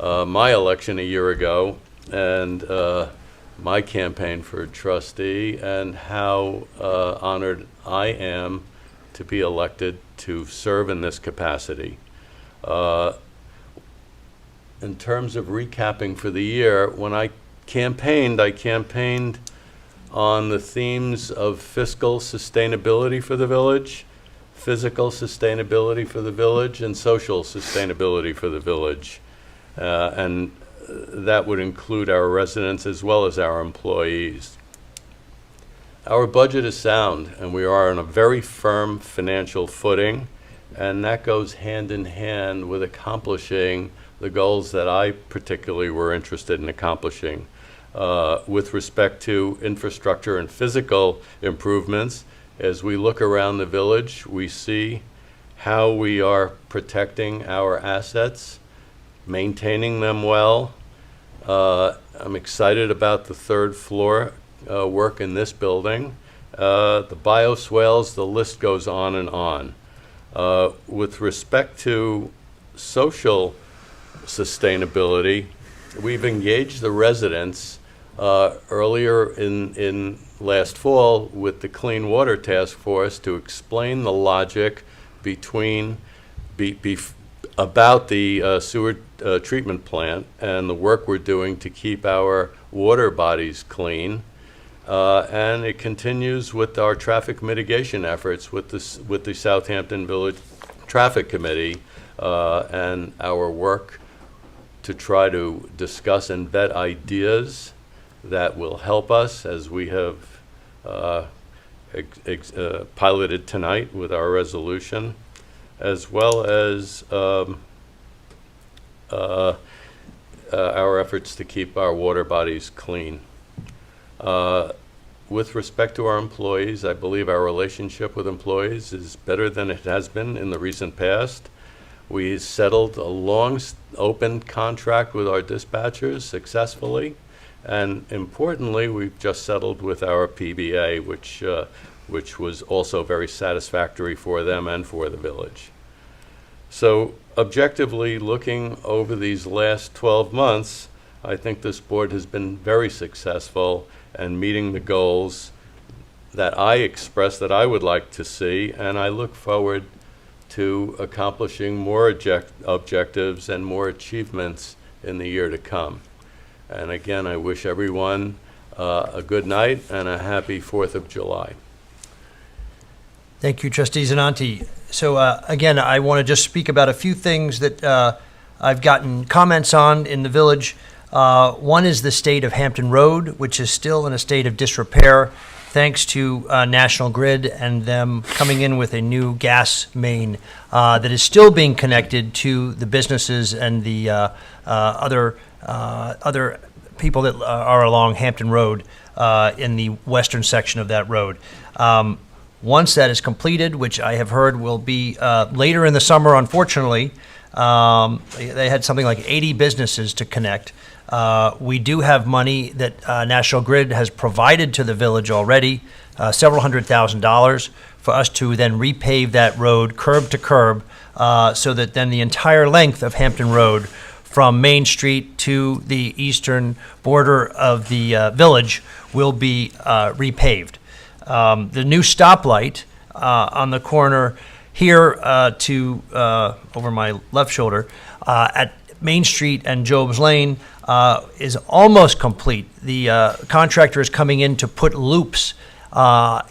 my election a year ago and my campaign for trustee and how honored I am to be elected to serve in this capacity. In terms of recapping for the year, when I campaigned on the themes of fiscal sustainability for the village, physical sustainability for the village, and social sustainability for the village. And that would include our residents as well as our employees. Our budget is sound, and we are on a very firm financial footing, and that goes hand in hand with accomplishing the goals that I particularly were interested in accomplishing. With respect to infrastructure and physical improvements, as we look around the village, we see how we are protecting our assets, maintaining them well. I'm excited about the third floor work in this building. The bioswales, the list goes on and on. With respect to social sustainability, we've engaged the residents earlier in last fall with the Clean Water Task Force to explain the logic about the sewer treatment plant and the work we're doing to keep our water bodies clean. And it continues with our traffic mitigation efforts with the Southampton Village Traffic Committee and our work to try to discuss and vet ideas that will help us, as we have piloted tonight with our resolution, as well as our efforts to keep our water bodies clean. With respect to our employees, I believe our relationship with employees is better than it has been in the recent past. We settled a long open contract with our dispatchers successfully, and importantly, we've just settled with our PBA, which was also very satisfactory for them and for the village. So objectively, looking over these last 12 months, I think this board has been very successful in meeting the goals that I expressed that I would like to see, and I look forward to accomplishing more objectives and more achievements in the year to come. And again, I wish everyone a good night and a happy 4th of July. Thank you, Trustee Zananti. So again, I want to just speak about a few things that I've gotten comments on in the village. One is the state of Hampton Road, which is still in a state of disrepair, thanks to National Grid and them coming in with a new gas main that is still being connected to the businesses and the other people that are along Hampton Road in the western section of that road. Once that is completed, which I have heard will be later in the summer, unfortunately, they had something like 80 businesses to connect. We do have money that National Grid has provided to the village already, several $100,000, for us to then repave that road curb to curb, so that then the entire length of Hampton Road from Main Street to the eastern border of the village will be repaved. The new stoplight on the corner here to over my left shoulder at Main Street and Job's Lane is almost complete. The contractor is coming in to put loops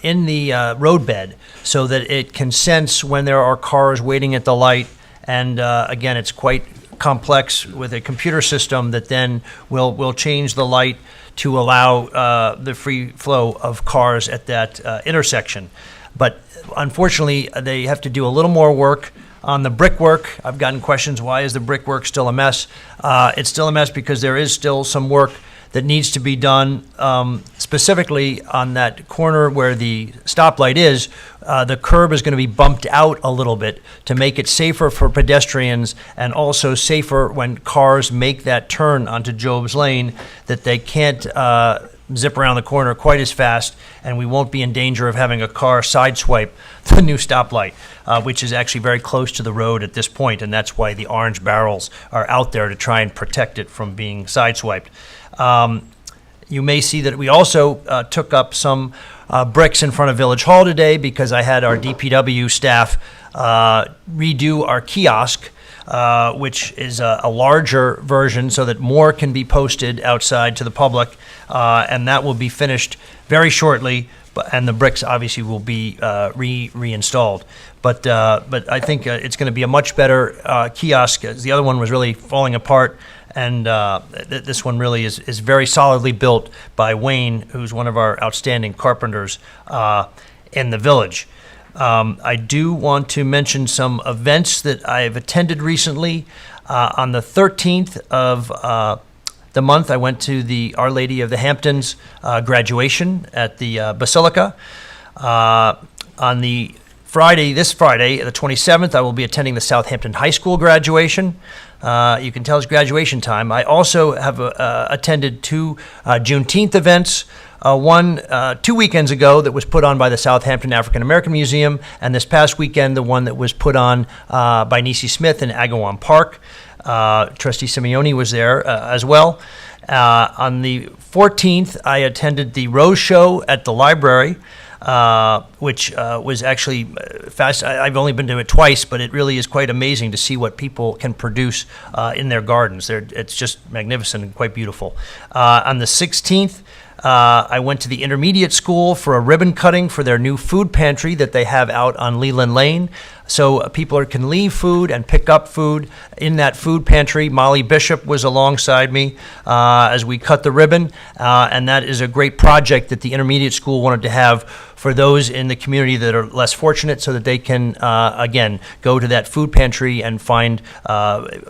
in the roadbed so that it can sense when there are cars waiting at the light. And again, it's quite complex with a computer system that then will change the light to allow the free flow of cars at that intersection. But unfortunately, they have to do a little more work on the brickwork. I've gotten questions, why is the brickwork still a mess? It's still a mess because there is still some work that needs to be done, specifically on that corner where the stoplight is. The curb is going to be bumped out a little bit to make it safer for pedestrians and also safer when cars make that turn onto Job's Lane, that they can't zip around the corner quite as fast, and we won't be in danger of having a car sideswipe the new stoplight, which is actually very close to the road at this point, and that's why the orange barrels are out there to try and protect it from being sideswiped. You may see that we also took up some bricks in front of Village Hall today because I had our DPW staff redo our kiosk, which is a larger version so that more can be posted outside to the public, and that will be finished very shortly, and the bricks obviously will be reinstalled. But I think it's going to be a much better kiosk, as the other one was really falling apart. And this one really is very solidly built by Wayne, who's one of our outstanding carpenters in the village. I do want to mention some events that I've attended recently. On the 13th of the month, I went to the Our Lady of the Hamptons graduation at the Basilica. On the this Friday, the 27th, I will be attending the Southampton High School graduation. You can tell it's graduation time. I also have attended two Juneteenth events. One 2 weekends ago that was put on by the Southampton African American Museum, and this past weekend the one that was put on by Nisi Smith in Agawam Park. Trustee Simeone was there as well. On the 14th, I attended the Rose Show at the library, which was actually fast. I've only been to it twice, but it really is quite amazing to see what people can produce in their gardens. It's just magnificent and quite beautiful. On the 16th, I went to the intermediate school for a ribbon cutting for their new food pantry that they have out on Leland Lane. So people can leave food and pick up food in that food pantry. Molly Bishop was alongside me as we cut the ribbon, and that is a great project that the intermediate school wanted to have for those in the community that are less fortunate, so that they can, again, go to that food pantry and find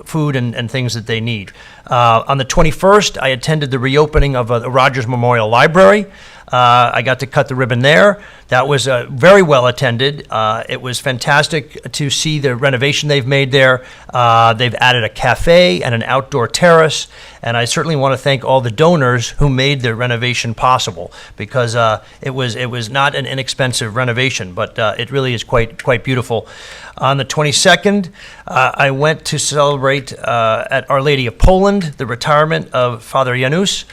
food and things that they need. On the 21st, I attended the reopening of the Rogers Memorial Library. I got to cut the ribbon there. That was very well attended. It was fantastic to see the renovation they've made there. They've added a cafe and an outdoor terrace, and I certainly want to thank all the donors who made the renovation possible, because it was not an inexpensive renovation, but it really is quite beautiful. On the 22nd, I went to celebrate at Our Lady of Poland the retirement of Father Janusz,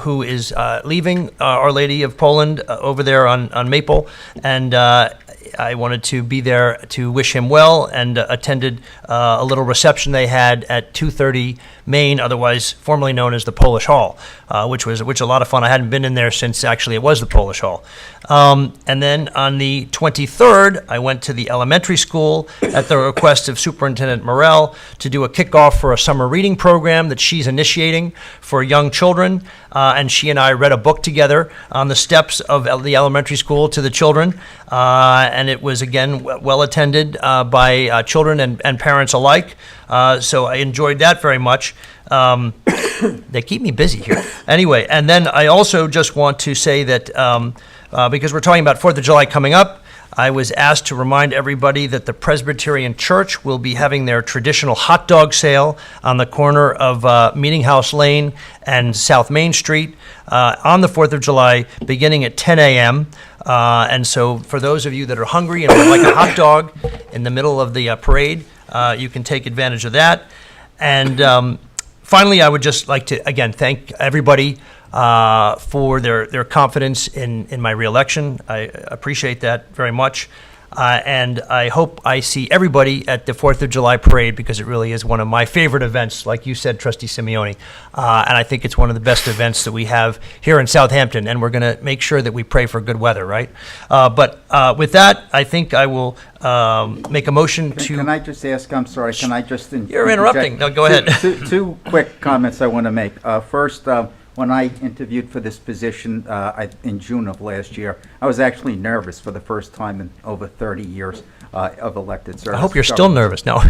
who is leaving Our Lady of Poland over there on Maple. And I wanted to be there to wish him well, and attended a little reception they had at 230 Main, otherwise formerly known as the Polish Hall, which was a lot of fun. I hadn't been in there since actually it was the Polish Hall. And then on the 23rd, I went to the elementary school at the request of Superintendent Morel to do a kickoff for a summer reading program that she's initiating for young children. And she and I read a book together on the steps of the elementary school to the children. And it was, again, well attended by children and parents alike. So I enjoyed that very much. They keep me busy here. Anyway, and then I also just want to say that because we're talking about 4th of July coming up, I was asked to remind everybody that the Presbyterian Church will be having their traditional hot dog sale on the corner of Meeting House Lane and South Main Street on the 4th of July, beginning at 10 a.m. And so for those of you that are hungry and would like a hot dog in the middle of the parade, you can take advantage of that. And finally, I would just like to, again, thank everybody for their confidence in my reelection. I appreciate that very much. And I hope I see everybody at the 4th of July parade, because it really is one of my favorite events, like you said, Trustee Simeoni. And I think it's one of the best events that we have here in Southampton, and we're going to make sure that we pray for good weather, right? But with that, I think I will make a motion to... Can I just ask, I'm sorry, can I just... You're interrupting. No, go ahead. Two quick comments I want to make. First, when I interviewed for this position in June of last year, I was actually nervous for the first time in over 30 years of elected service. I hope you're still nervous. No.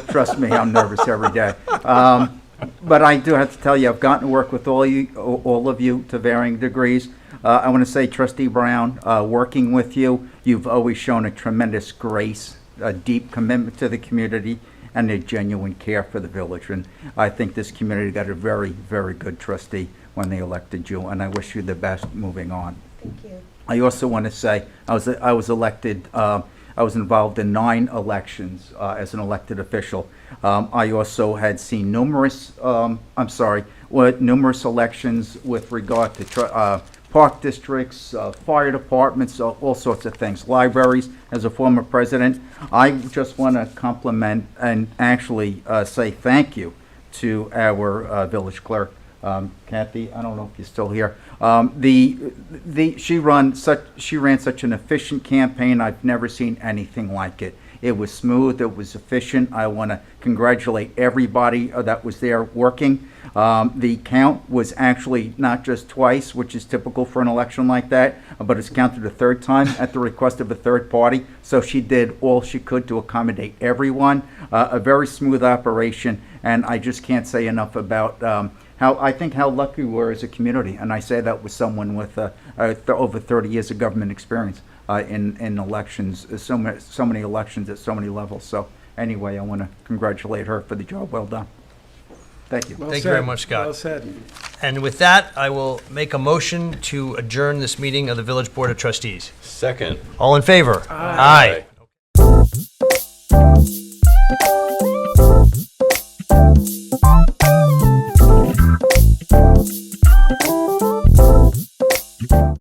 Trust me, I'm nervous every day. But I do have to tell you, I've gotten to work with all of you to varying degrees. I want to say, Trustee Brown, working with you, you've always shown a tremendous grace, a deep commitment to the community, and a genuine care for the village. And I think this community got a very, very good trustee when they elected you, and I wish you the best moving on. Thank you. I also want to say, I was elected, I was involved in 9 elections as an elected official. I also had seen numerous elections with regard to park districts, fire departments, all sorts of things, libraries. As a former president, I just want to compliment and actually say thank you to our village clerk, Kathy. I don't know if you're still here. She ran such an efficient campaign. I've never seen anything like it. It was smooth. It was efficient. I want to congratulate everybody that was there working. The count was actually not just twice, which is typical for an election like that, but it's counted a third time at the request of a third party. So she did all she could to accommodate everyone. A very smooth operation, and I just can't say enough about how lucky we were as a community. And I say that with someone with over 30 years of government experience in elections, so many elections at so many levels. So anyway, I want to congratulate her for the job well done. Thank you. Thank you very much, Scott. Well said. And with that, I will make a motion to adjourn this meeting of the Village Board of Trustees. Second. All in favor? Aye.